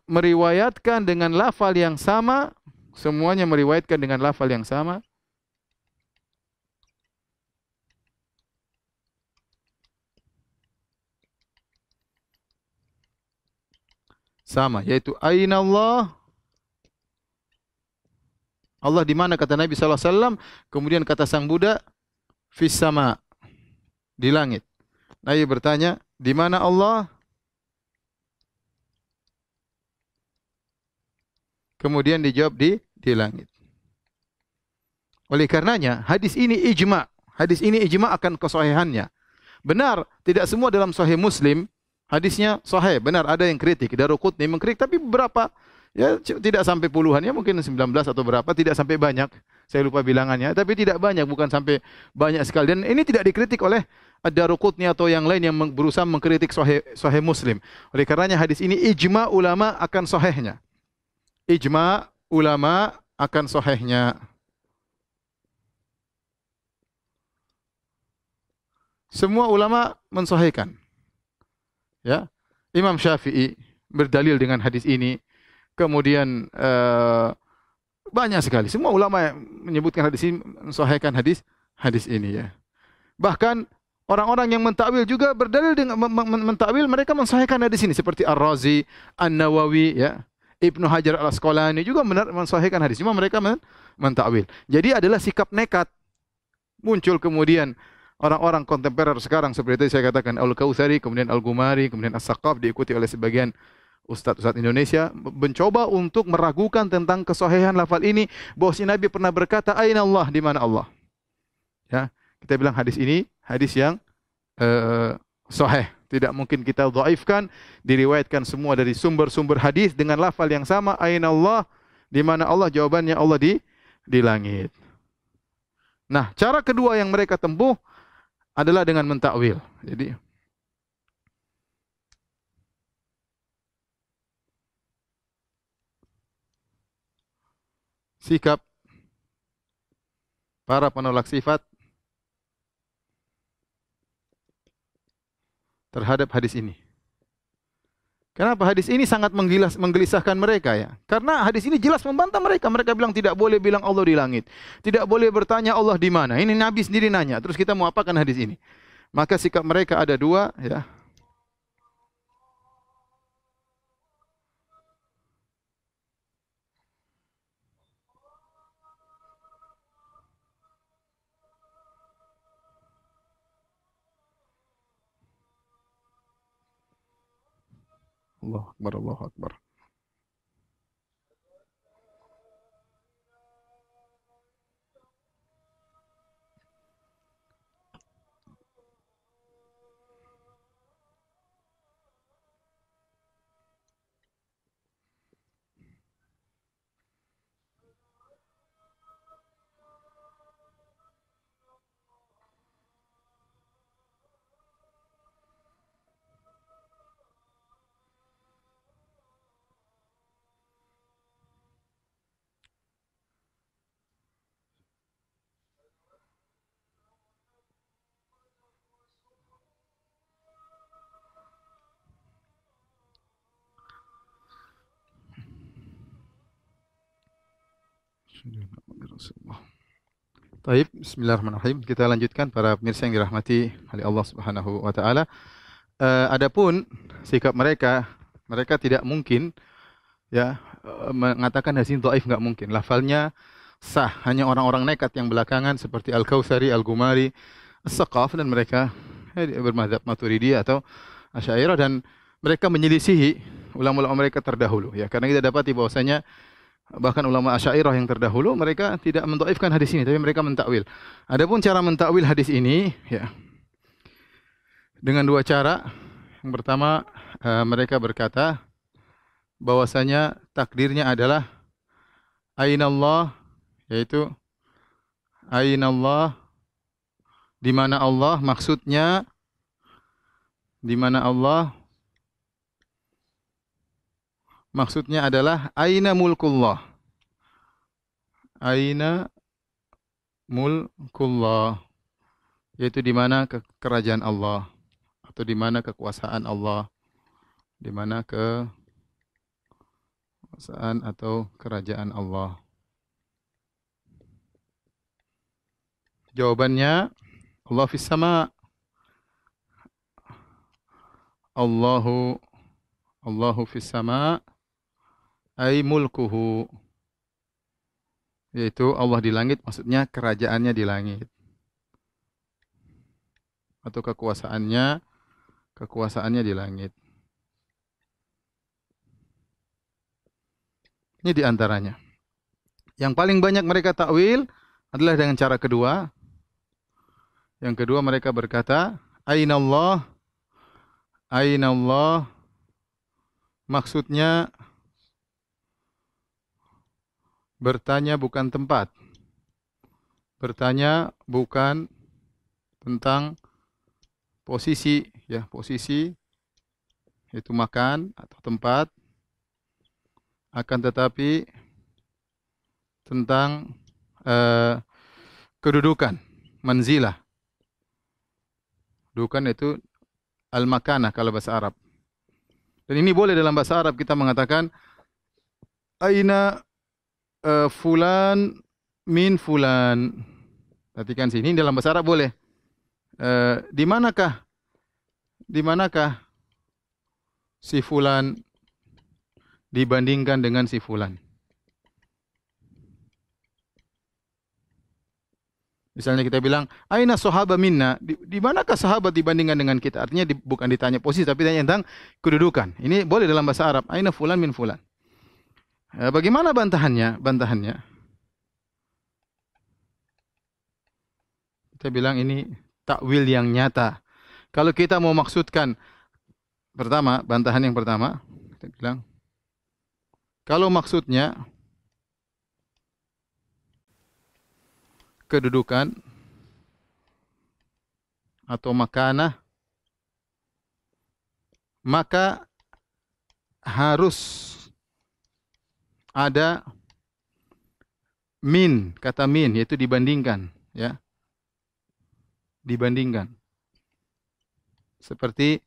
meriwayatkan dengan lafal yang sama, semuanya meriwayatkan dengan lafal yang sama. Sama, yaitu aina Allah? Allah di mana, kata Nabi sallallahu alaihi wasallam, kemudian kata sang budak, fis sama, di langit. Nabi bertanya, di mana Allah? Kemudian dijawab di langit. Oleh karenanya hadis ini ijma. Hadis ini ijma akan kesahihannya. Benar, tidak semua dalam Sahih Muslim hadisnya sahih. Benar, ada yang kritik. Daruqutni mengkritik, tapi beberapa, ya, tidak sampai puluhan, ya, mungkin 19 atau berapa, tidak sampai banyak. Saya lupa bilangannya, tapi tidak banyak, bukan sampai banyak sekali. Dan ini tidak dikritik oleh Ad-Daruqutni atau yang lain yang berusaha mengkritik Sahih Muslim. Oleh karenanya hadis ini ijma ulama akan sahihnya. Ijma ulama akan sahihnya. Semua ulama mensahihkan. Ya, Imam Syafi'i berdalil dengan hadis ini. Kemudian banyak sekali. Semua ulama yang menyebutkan hadis ini, mensahihkan hadis ini, ya. Bahkan orang-orang yang mentakwil juga berdalil dengan mentakwil, mereka mensahihkan hadis ini, seperti Ar-Razi, An-Nawawi, ya. Ibnu Hajar Al-Asqalani juga benar mensahihkan hadis. Cuma mereka mentakwil. Jadi adalah sikap nekat. Muncul kemudian orang-orang kontemporer sekarang seperti saya katakan, Al-Kautsari, kemudian Al-Gumari, kemudian As-Saqaf, diikuti oleh sebagian ustaz-ustaz Indonesia, mencoba untuk meragukan tentang kesahihan lafal ini, bahwa si Nabi pernah berkata, aina Allah, di mana Allah. Ya, kita bilang hadis ini hadis yang sahih. Tidak mungkin kita dhaifkan, diriwayatkan semua dari sumber-sumber hadis dengan lafal yang sama, aina Allah, di mana Allah, jawabannya Allah di langit. Nah, cara kedua yang mereka tempuh adalah dengan mentakwil. Jadi sikap para penolak sifat terhadap hadis ini. Kenapa hadis ini sangat menggelisahkan mereka, ya? Karena hadis ini jelas membantah mereka. Mereka bilang tidak boleh bilang Allah di langit. Tidak boleh bertanya Allah di mana. Ini Nabi sendiri nanya. Terus kita mau apakan hadis ini? Maka sikap mereka ada dua, ya. Allahu Akbar, Allahu Akbar. Baik, bismillahirrahmanirrahim. Kita lanjutkan para pemirsa yang dirahmati oleh Allah Subhanahu wa taala. Adapun sikap mereka, mereka tidak mungkin ya mengatakan hadis ini dhaif, enggak mungkin. Lafalnya sah, hanya orang-orang nekat yang belakangan seperti Al-Kautsari, Al-Gumari, As-Saqaf dan mereka bermadzhab Maturidiyah atau Asy'ariyah, dan mereka menyelisihi ulama-ulama mereka terdahulu ya. Karena kita dapati bahwasanya bahkan ulama Asy'ariyah yang terdahulu mereka tidak mendhaifkan hadis ini, tapi mereka mentakwil. Adapun cara mentakwil hadis ini ya dengan dua cara. Yang pertama, mereka berkata bahwasanya takdirnya adalah ainallah, yaitu ainallah, di mana Allah, maksudnya di mana Allah, maksudnya adalah aina mulkullah. Aina mulkullah, yaitu di mana kerajaan Allah atau di mana kekuasaan Allah, di mana kekuasaan atau kerajaan Allah. Jawabannya Allah fis sama. Allahu fis sama ay mulkuhu, yaitu Allah di langit, maksudnya kerajaannya di langit atau kekuasaannya di langit. Ini di antaranya. Yang paling banyak mereka takwil adalah dengan cara kedua. Yang kedua mereka berkata ainallah, ainallah, maksudnya bertanya bukan tempat. Bertanya bukan tentang posisi, ya, posisi itu makan atau tempat, akan tetapi tentang kedudukan, manzilah. Dudukan itu al-makanah kalau bahasa Arab. Dan ini boleh dalam bahasa Arab kita mengatakan aina fulan min fulan. Perhatikan sini, dalam bahasa Arab boleh. Di manakah si fulan dibandingkan dengan si fulan? Misalnya kita bilang aina sahaba minna, di manakah sahabat dibandingkan dengan kita? Artinya bukan ditanya posisi, tapi ditanya tentang kedudukan. Ini boleh dalam bahasa Arab, aina fulan min fulan. Bagaimana bantahannya? Kita bilang ini takwil yang nyata. Kalau kita mau maksudkan, pertama, bantahan yang pertama, kita bilang, kalau maksudnya kedudukan atau makanah, maka harus ada min, kata min, yaitu dibandingkan, ya. Dibandingkan. Seperti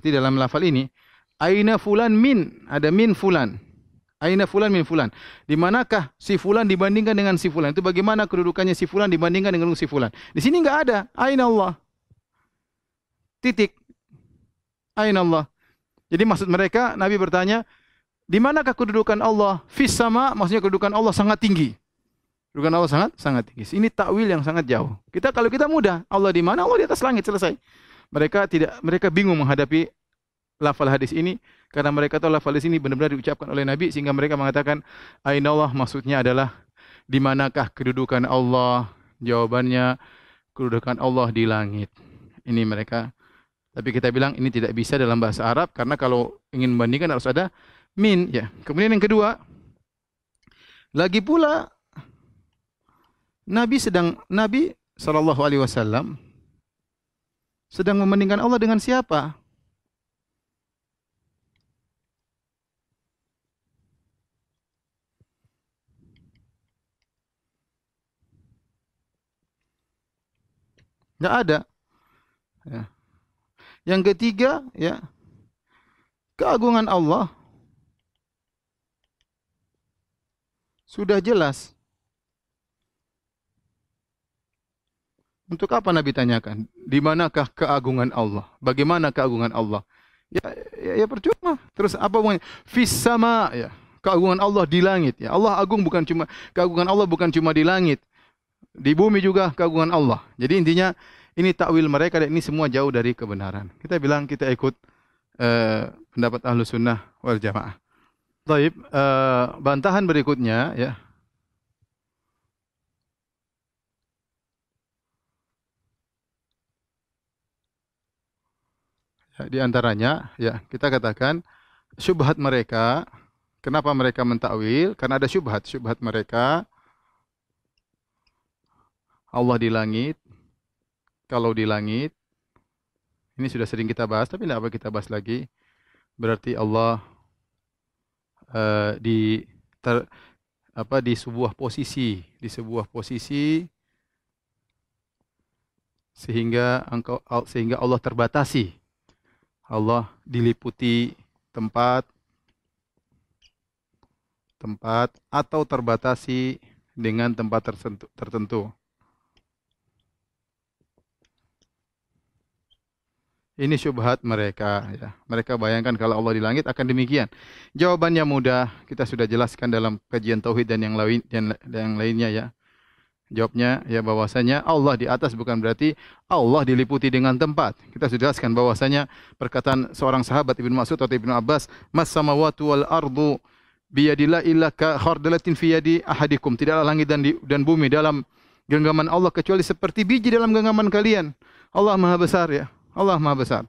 dalam lafal ini, aina fulan min, ada min fulan. Aina fulan min fulan. Di manakah si fulan dibandingkan dengan si fulan? Itu bagaimana kedudukannya si fulan dibandingkan dengan si fulan? Di sini enggak ada aina Allah. Titik. Aina Allah. Jadi maksud mereka, Nabi bertanya, di manakah kedudukan Allah? Fis sama, maksudnya kedudukan Allah sangat tinggi. Kedudukan Allah sangat tinggi. Ini takwil yang sangat jauh. Kalau kita mudah, Allah di mana? Allah di atas langit, selesai. Mereka bingung menghadapi lafal hadis ini karena mereka tahu lafal hadis ini benar-benar diucapkan oleh Nabi sehingga mereka mengatakan aina Allah, maksudnya adalah di manakah kedudukan Allah? Jawabannya kedudukan Allah di langit. Ini mereka. Tapi kita bilang ini tidak bisa dalam bahasa Arab karena kalau ingin membandingkan harus ada min, ya. Kemudian yang kedua, lagi pula Nabi sallallahu alaihi wasallam sedang membandingkan Allah dengan siapa? Enggak ada. Ya. Yang ketiga, ya, keagungan Allah sudah jelas. Untuk apa Nabi tanyakan? Di manakah keagungan Allah? Bagaimana keagungan Allah? Ya percuma. Terus apa hubungannya? Fis sama, ya. Keagungan Allah di langit, ya. Keagungan Allah bukan cuma di langit. Di bumi juga keagungan Allah. Jadi intinya ini takwil mereka dan ini semua jauh dari kebenaran. Kita bilang kita ikut pendapat Ahlus Sunnah wal Jamaah. Baik, bantahan berikutnya, ya. Di antaranya, ya, kita katakan syubhat mereka. Kenapa mereka mentakwil? Karena ada syubhat mereka. Allah di langit. Kalau di langit, ini sudah sering kita bahas, tapi tidak apa kita bahas lagi. Berarti Allah di sebuah posisi, sehingga Allah terbatasi. Allah diliputi tempat atau terbatasi dengan tempat tertentu. Ini syubhat mereka, ya. Mereka bayangkan kalau Allah di langit akan demikian. Jawabannya mudah, kita sudah jelaskan dalam kajian tauhid dan yang lainnya, ya. Jawabnya, ya, bahwasanya Allah di atas bukan berarti Allah diliputi dengan tempat. Kita sudah jelaskan bahwasanya perkataan seorang sahabat Ibnu Mas'ud atau Ibnu Abbas, "Mas samawati wal ardu biyadillah illa ka khardalatin fi yadi ahadikum." Tidaklah langit dan bumi dalam genggaman Allah kecuali seperti biji dalam genggaman kalian. Allah Maha besar, ya. Allah Maha besar.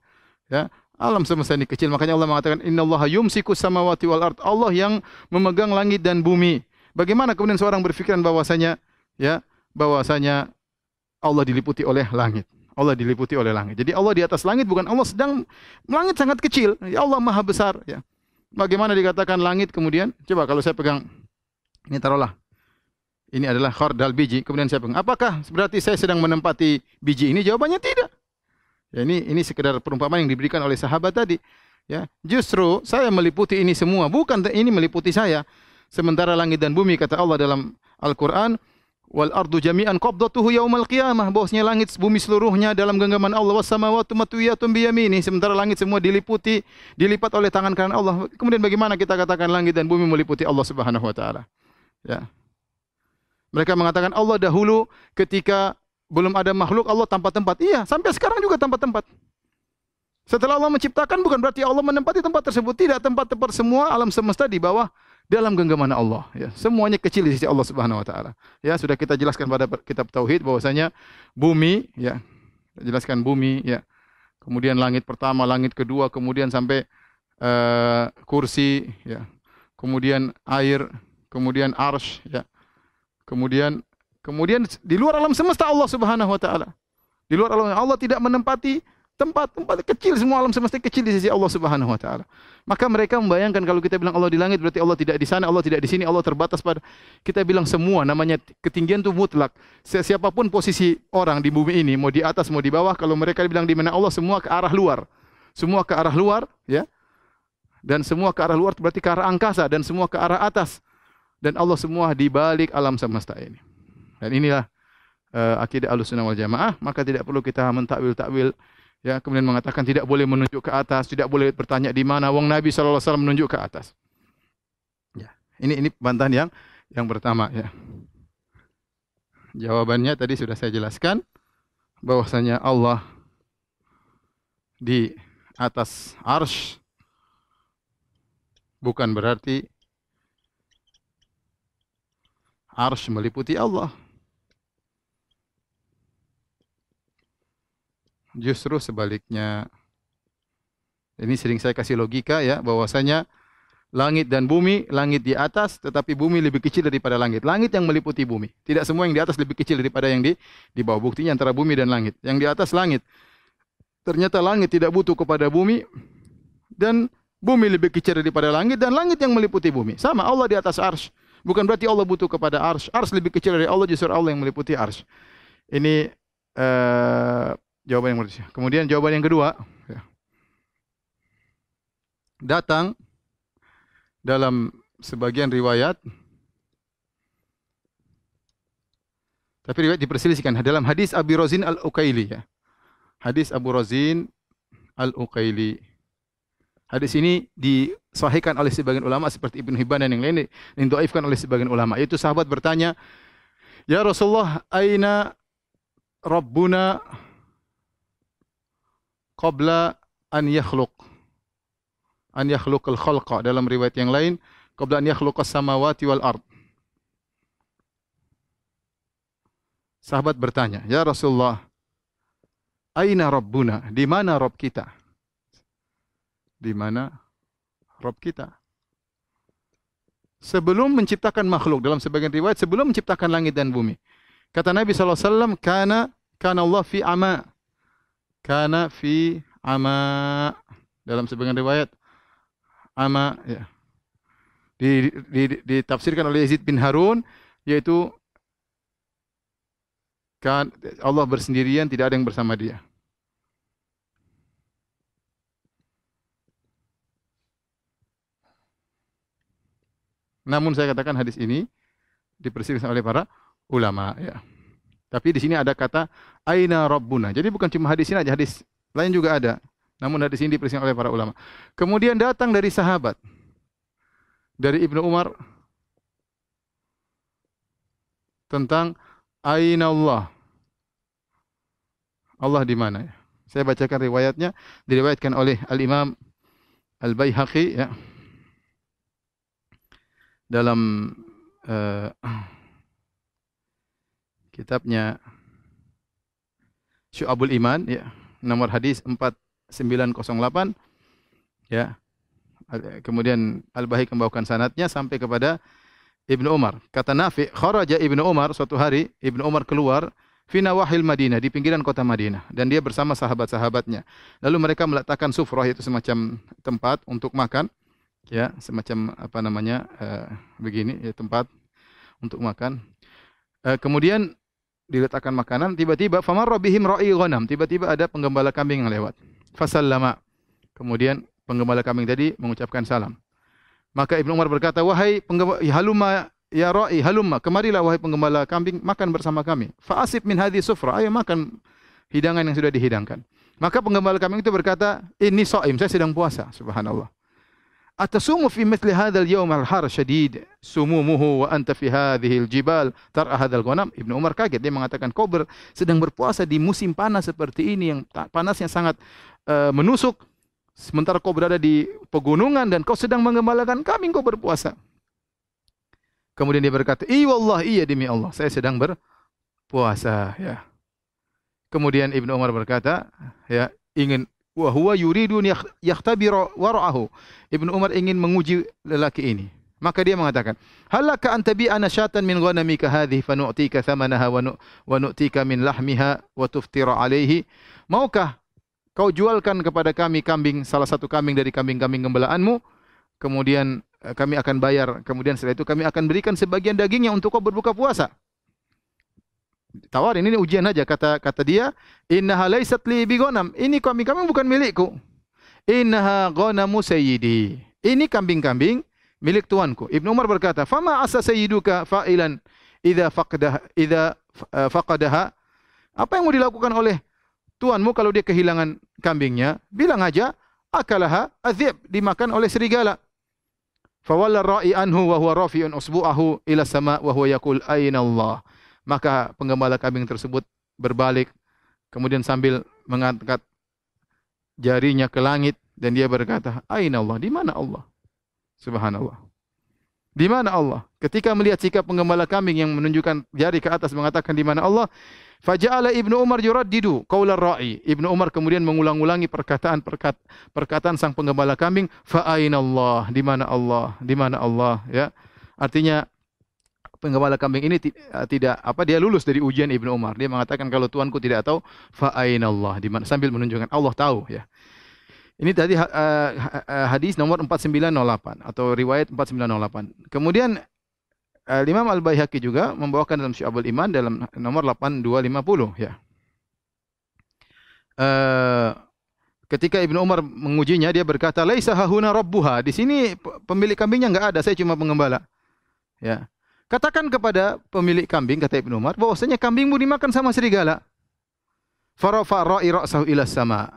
Ya, alam semesta ini kecil, makanya Allah mengatakan innallaha yumsikus samawati wal ard. Allah yang memegang langit dan bumi. Bagaimana kemudian seorang berpikiran bahwasanya Allah diliputi oleh langit. Allah diliputi oleh langit. Jadi Allah di atas langit bukan Allah sedang langit sangat kecil. Ya, Allah Maha besar, ya. Bagaimana dikatakan langit kemudian? Coba kalau saya pegang ini, taruhlah ini adalah khardal biji, kemudian saya pegang. Apakah berarti saya sedang menempati biji ini? Jawabannya tidak. Ya, ini sekedar perumpamaan yang diberikan oleh sahabat tadi. Ya, justru saya meliputi ini semua, bukan ini meliputi saya. Sementara langit dan bumi, kata Allah dalam Al-Quran, wal ardu jami'an qabdatuhu yaumal qiyamah, bahwasanya langit bumi seluruhnya dalam genggaman Allah, was samawati matwiyatun biyamini, sementara langit semua dilipat oleh tangan kanan Allah. Kemudian bagaimana kita katakan langit dan bumi meliputi Allah Subhanahu wa taala? Ya. Mereka mengatakan Allah dahulu ketika belum ada makhluk Allah tanpa tempat. Iya, sampai sekarang juga tanpa tempat. Setelah Allah menciptakan bukan berarti Allah menempati tempat tersebut. Tidak, tempat-tempat semua alam semesta di bawah dalam genggaman Allah, ya. Semuanya kecil di sisi Allah Subhanahu wa taala. Ya, sudah kita jelaskan pada kitab tauhid bahwasanya bumi, ya. Kita jelaskan bumi, ya. Kemudian langit pertama, langit kedua, kemudian sampai kursi, ya. Kemudian air, kemudian arsy, ya. Kemudian di luar alam semesta Allah Subhanahu wa taala. Di luar alam Allah tidak menempati tempat kecil, semua alam semesta kecil di sisi Allah Subhanahu wa taala. Maka mereka membayangkan kalau kita bilang Allah di langit berarti Allah tidak di sana, Allah tidak di sini, Allah terbatas pada. Kita bilang semua namanya ketinggian itu mutlak. Siapapun posisi orang di bumi ini, mau di atas mau di bawah, kalau mereka bilang di mana Allah, semua ke arah luar. Semua ke arah luar, ya. Dan semua ke arah luar berarti ke arah angkasa, dan semua ke arah atas. Dan Allah semua di balik alam semesta ini. Dan inilah akidah Ahlussunnah wal Jamaah, maka tidak perlu kita mentakwil-takwil Ya, kemudian mengatakan tidak boleh menunjuk ke atas, tidak boleh bertanya di mana. Wong Nabi sallallahu alaihi wasallam menunjuk ke atas. Ya, ini bantahan yang pertama ya. Jawabannya tadi sudah saya jelaskan bahwasanya Allah di atas arsy bukan berarti arsy meliputi Allah. Justru sebaliknya. Ini sering saya kasih logika ya, bahwasanya langit dan bumi, langit di atas, tetapi bumi lebih kecil daripada langit. Langit yang meliputi bumi. Tidak semua yang di atas lebih kecil daripada yang di bawah. Buktinya antara bumi dan langit. Yang di atas langit. Ternyata langit tidak butuh kepada bumi, dan bumi lebih kecil daripada langit, dan langit yang meliputi bumi. Sama, Allah di atas arsy. Bukan berarti Allah butuh kepada arsy. Arsy lebih kecil dari Allah, justru Allah yang meliputi arsy. Ini jawaban yang pertama. Kemudian jawaban yang kedua, ya. Datang dalam sebagian riwayat, tapi riwayat diperselisihkan dalam hadis Abi Razin Al-Uqaili ya. Hadis Abu Razin Al-Uqaili. Hadis ini disahihkan oleh sebagian ulama seperti Ibnu Hibban dan yang lain, didhaifkan oleh sebagian ulama. Yaitu sahabat bertanya, "Ya Rasulullah, aina Rabbuna qabla an yakhluqal khalqa." Dalam riwayat yang lain, qabla an yakhluqas samawati wal ard. Sahabat bertanya, "Ya Rasulullah, aina Rabbuna?" Di mana Rabb kita? Di mana Rabb kita? Sebelum menciptakan makhluk, dalam sebagian riwayat sebelum menciptakan langit dan bumi. Kata Nabi sallallahu alaihi wasallam, kana Allah fi ama. Kana fi ama. Dalam sebagian riwayat ama ya. Ditafsirkan oleh Yazid bin Harun, yaitu kan Allah bersendirian, tidak ada yang bersama dia. Namun saya katakan hadis ini diperselisihkan oleh para ulama ya. Tapi di sini ada kata aina rabbuna. Jadi bukan cuma hadis ini aja, hadis lain juga ada. Namun hadis ini diperselisihkan oleh para ulama. Kemudian datang dari sahabat, dari Ibnu Umar, tentang aina Allah. Allah di mana ya? Saya bacakan riwayatnya, diriwayatkan oleh Al-Imam Al-Baihaqi ya. Dalam kitabnya Syu'abul Iman ya, nomor hadis 4908 ya. Kemudian Al-Baihaqi membawakan sanadnya sampai kepada Ibnu Umar. Kata Nafi', kharaja Ibnu Umar, suatu hari Ibnu Umar keluar fi nawahil Madinah, di pinggiran kota Madinah, dan dia bersama sahabat-sahabatnya. Lalu mereka meletakkan sufrah, yaitu semacam tempat untuk makan. Ya, semacam apa namanya begini ya, tempat untuk makan. Kemudian diletakkan makanan, tiba-tiba famarra bihim ra'i ghanam, tiba-tiba ada penggembala kambing yang lewat. Fasallama. Kemudian penggembala kambing tadi mengucapkan salam. Maka Ibnu Umar berkata, "Wahai penggembala, halumma ya ra'i, halumma, kemarilah wahai penggembala kambing, makan bersama kami. Fa asib min hadhi sufra, ayo makan hidangan yang sudah dihidangkan." Maka penggembala kambing itu berkata, "Inni shaim, saya sedang puasa." Subhanallah. "Atasumu fi mithli hadzal yawm al-har syadid sumumuhu wa anta fi hadhihi al-jibal tar'a hadzal ghanam." Ibnu Umar kaget, dia mengatakan, "Kau sedang berpuasa di musim panas seperti ini yang panasnya sangat menusuk, sementara kau berada di pegunungan dan kau sedang menggembalakan kambing, kau berpuasa." Kemudian dia berkata, wallah, iya demi Allah, saya sedang berpuasa." Ya. Kemudian Ibnu Umar berkata, ya, ingin wa huwa yuridun yakhtabira wara'ahu. Ibnu Umar ingin menguji lelaki ini. Maka dia mengatakan, "Halaka an tabi'ana syatan min ghanamika hadhihi fa nu'tika thamanaha wa nu'tika min lahmiha wa tuftira 'alaihi?" Maukah kau jualkan kepada kami kambing, salah satu kambing dari kambing-kambing gembalaanmu, kemudian kami akan bayar, kemudian setelah itu kami akan berikan sebagian dagingnya untuk kau berbuka puasa. Tawarin, ini ujian aja. Kata dia, "Innaha laysat li bi ghanam." Ini kambing-kambing bukan milikku. "Innaha ghanamu sayyidi." Ini kambing-kambing milik tuanku. Ibnu Umar berkata, "Fama asa sayyiduka fa'ilan idza faqadaha?" Apa yang mau dilakukan oleh tuanmu kalau dia kehilangan kambingnya, bilang aja akalaha adzib, dimakan oleh serigala. Fawalla ra'i anhu wa huwa rafi'un usbu'ahu ila sama' wa huwa yaqul aina Allah. Maka penggembala kambing tersebut berbalik kemudian sambil mengangkat jarinya ke langit dan dia berkata, aina Allah, di mana Allah? Subhanallah. Di mana Allah? Ketika melihat sikap penggembala kambing yang menunjukkan jari ke atas mengatakan di mana Allah, faja'ala Ibnu Umar yuraddidu qaular ra'i. Ibnu Umar kemudian mengulang-ulangi perkataan sang penggembala kambing, fa aina Allah? Di mana Allah? Di mana Allah? Ya. Artinya penggembala kambing ini tidak dia lulus dari ujian Ibnu Umar. Dia mengatakan kalau tuanku tidak tahu, fa aina Allah? Di mana? Sambil menunjukkan Allah tahu, ya. Ini tadi hadis nomor 4908 atau riwayat 4908. Kemudian Imam Al-Baihaqi juga membawakan dalam Syu'abul Iman dalam nomor 8250, ya. Ketika Ibnu Umar mengujinya, dia berkata, laisa hahuna rabbuha. Di sini pemilik kambingnya enggak ada, saya cuma pengembala. Ya. Katakan kepada pemilik kambing, kata Ibnu Umar, bahwasanya kambingmu dimakan sama serigala. Farafa ra'i ra'sahu ila sama.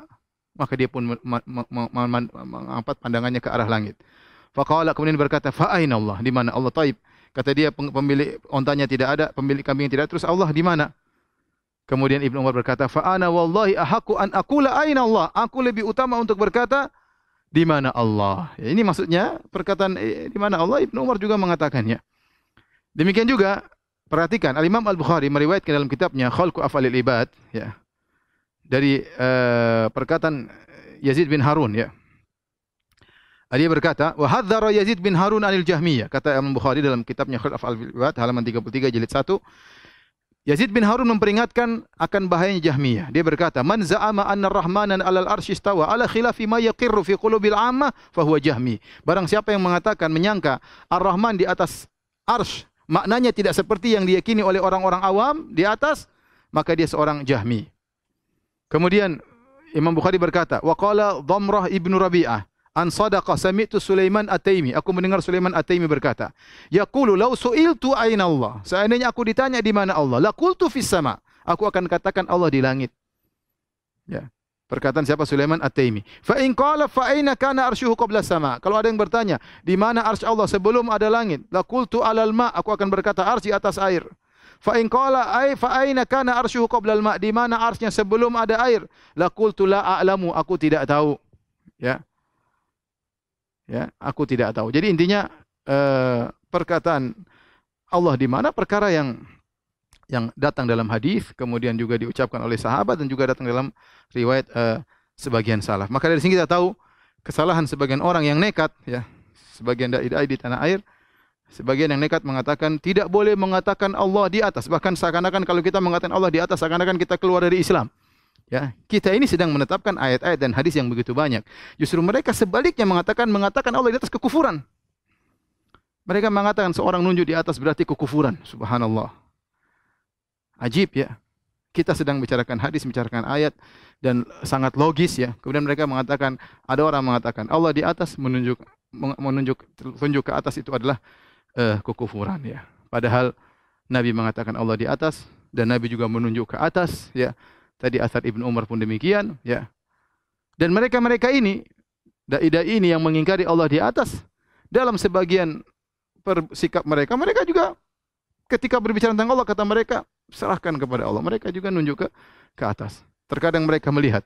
Maka dia pun mengangkat pandangannya ke arah langit. Faqala, kemudian berkata, fa aina Allah? Di mana Allah? Taib. Kata dia, pemilik ontanya tidak ada, pemilik kambing tidak ada, terus Allah di mana? Kemudian Ibnu Umar berkata, fa ana wallahi ahaqqu an aqula aina Allah? Aku lebih utama untuk berkata di mana Allah. Ya, ini maksudnya perkataan di mana Allah. Ibnu Umar juga mengatakannya. Demikian juga perhatikan Al-Imam Al-Bukhari meriwayatkan dalam kitabnya Khalqu Af'alil Ibad, ya, dari perkataan Yazid bin Harun, ya. Dia berkata, wa hadzara Yazid bin Harun anil Jahmiyah. Kata Imam Bukhari dalam kitabnya Khalqu Af'alil Ibad halaman 33 jilid 1. Yazid bin Harun memperingatkan akan bahayanya Jahmiyah. Dia berkata, man za'ama anna ar-Rahmanan 'alal arsy istawa 'ala khilafi ma yaqirru fi qulubil 'ammah fa huwa Jahmi. Barang siapa yang mengatakan menyangka Ar-Rahman di atas arsy, maknanya tidak seperti yang diyakini oleh orang-orang awam di atas, maka dia seorang Jahmi. Kemudian Imam Bukhari berkata, wa qala Dhamrah ibnu Rabi'ah an sadaqah sami'tu Sulaiman At-Taimi. Aku mendengar Sulaiman At-Taimi berkata, yaqulu law su'iltu aina Allah? Seandainya aku ditanya di mana Allah, laqultu fis sama. Aku akan katakan Allah di langit. Ya. Perkataan siapa? Sulaiman At-Taimi. Fa in qala fa aina kana arsyuhu qabla sama? Kalau ada yang bertanya, di mana arsy Allah sebelum ada langit? Laqultu alal ma. Aku akan berkata arsy atas air. Fa in qala ay fa aina kana arsyuhu qabla al ma? Di mana arsy-nya sebelum ada air? Laqultu la a'lamu. Aku tidak tahu. Ya. Ya, aku tidak tahu. Jadi intinya perkataan Allah di mana perkara yang datang dalam hadis, kemudian juga diucapkan oleh sahabat dan juga datang dalam riwayat sebagian salaf. Maka dari sini kita tahu kesalahan sebagian orang yang nekat, ya, sebagian dai-dai di tanah air, sebagian yang nekat mengatakan tidak boleh mengatakan Allah di atas. Bahkan seakan-akan kalau kita mengatakan Allah di atas, seakan-akan kita keluar dari Islam. Ya, kita ini sedang menetapkan ayat-ayat dan hadis yang begitu banyak. Justru mereka sebaliknya mengatakan Allah di atas kekufuran. Mereka mengatakan seorang nunjuk di atas berarti kekufuran. Subhanallah. Ajib, ya. Kita sedang bicarakan hadis, bicarakan ayat dan sangat logis, ya. Kemudian mereka mengatakan, ada orang mengatakan Allah di atas tunjuk ke atas itu adalah kekufuran, ya. Padahal Nabi mengatakan Allah di atas dan Nabi juga menunjuk ke atas, ya. Tadi asar Ibnu Umar pun demikian, ya. Dan mereka-mereka ini, dai-dai ini yang mengingkari Allah di atas, dalam sebagian sikap mereka juga ketika berbicara tentang Allah, kata mereka, serahkan kepada Allah. Mereka juga nunjuk ke atas. Terkadang mereka melihat,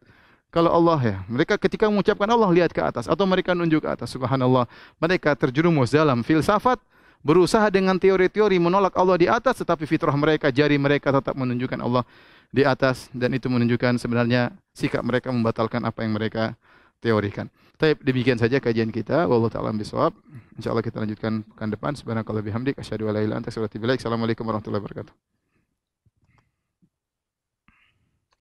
kalau Allah, ya, mereka ketika mengucapkan Allah lihat ke atas, atau mereka nunjuk ke atas. Subhanallah. Mereka terjerumus dalam filsafat, berusaha dengan teori-teori menolak Allah di atas, tetapi fitrah mereka, jari mereka tetap menunjukkan Allah di atas, dan itu menunjukkan sebenarnya sikap mereka membatalkan apa yang mereka teorikan. Tapi demikian saja kajian kita. Wallahu ta'ala bishawab. Insyaallah kita lanjutkan pekan depan. Subhanakallahumma bihamdik asyhadu an la ilaha illa anta astaghfiruka wa atubu ilaik. Assalamualaikum warahmatullahi wabarakatuh.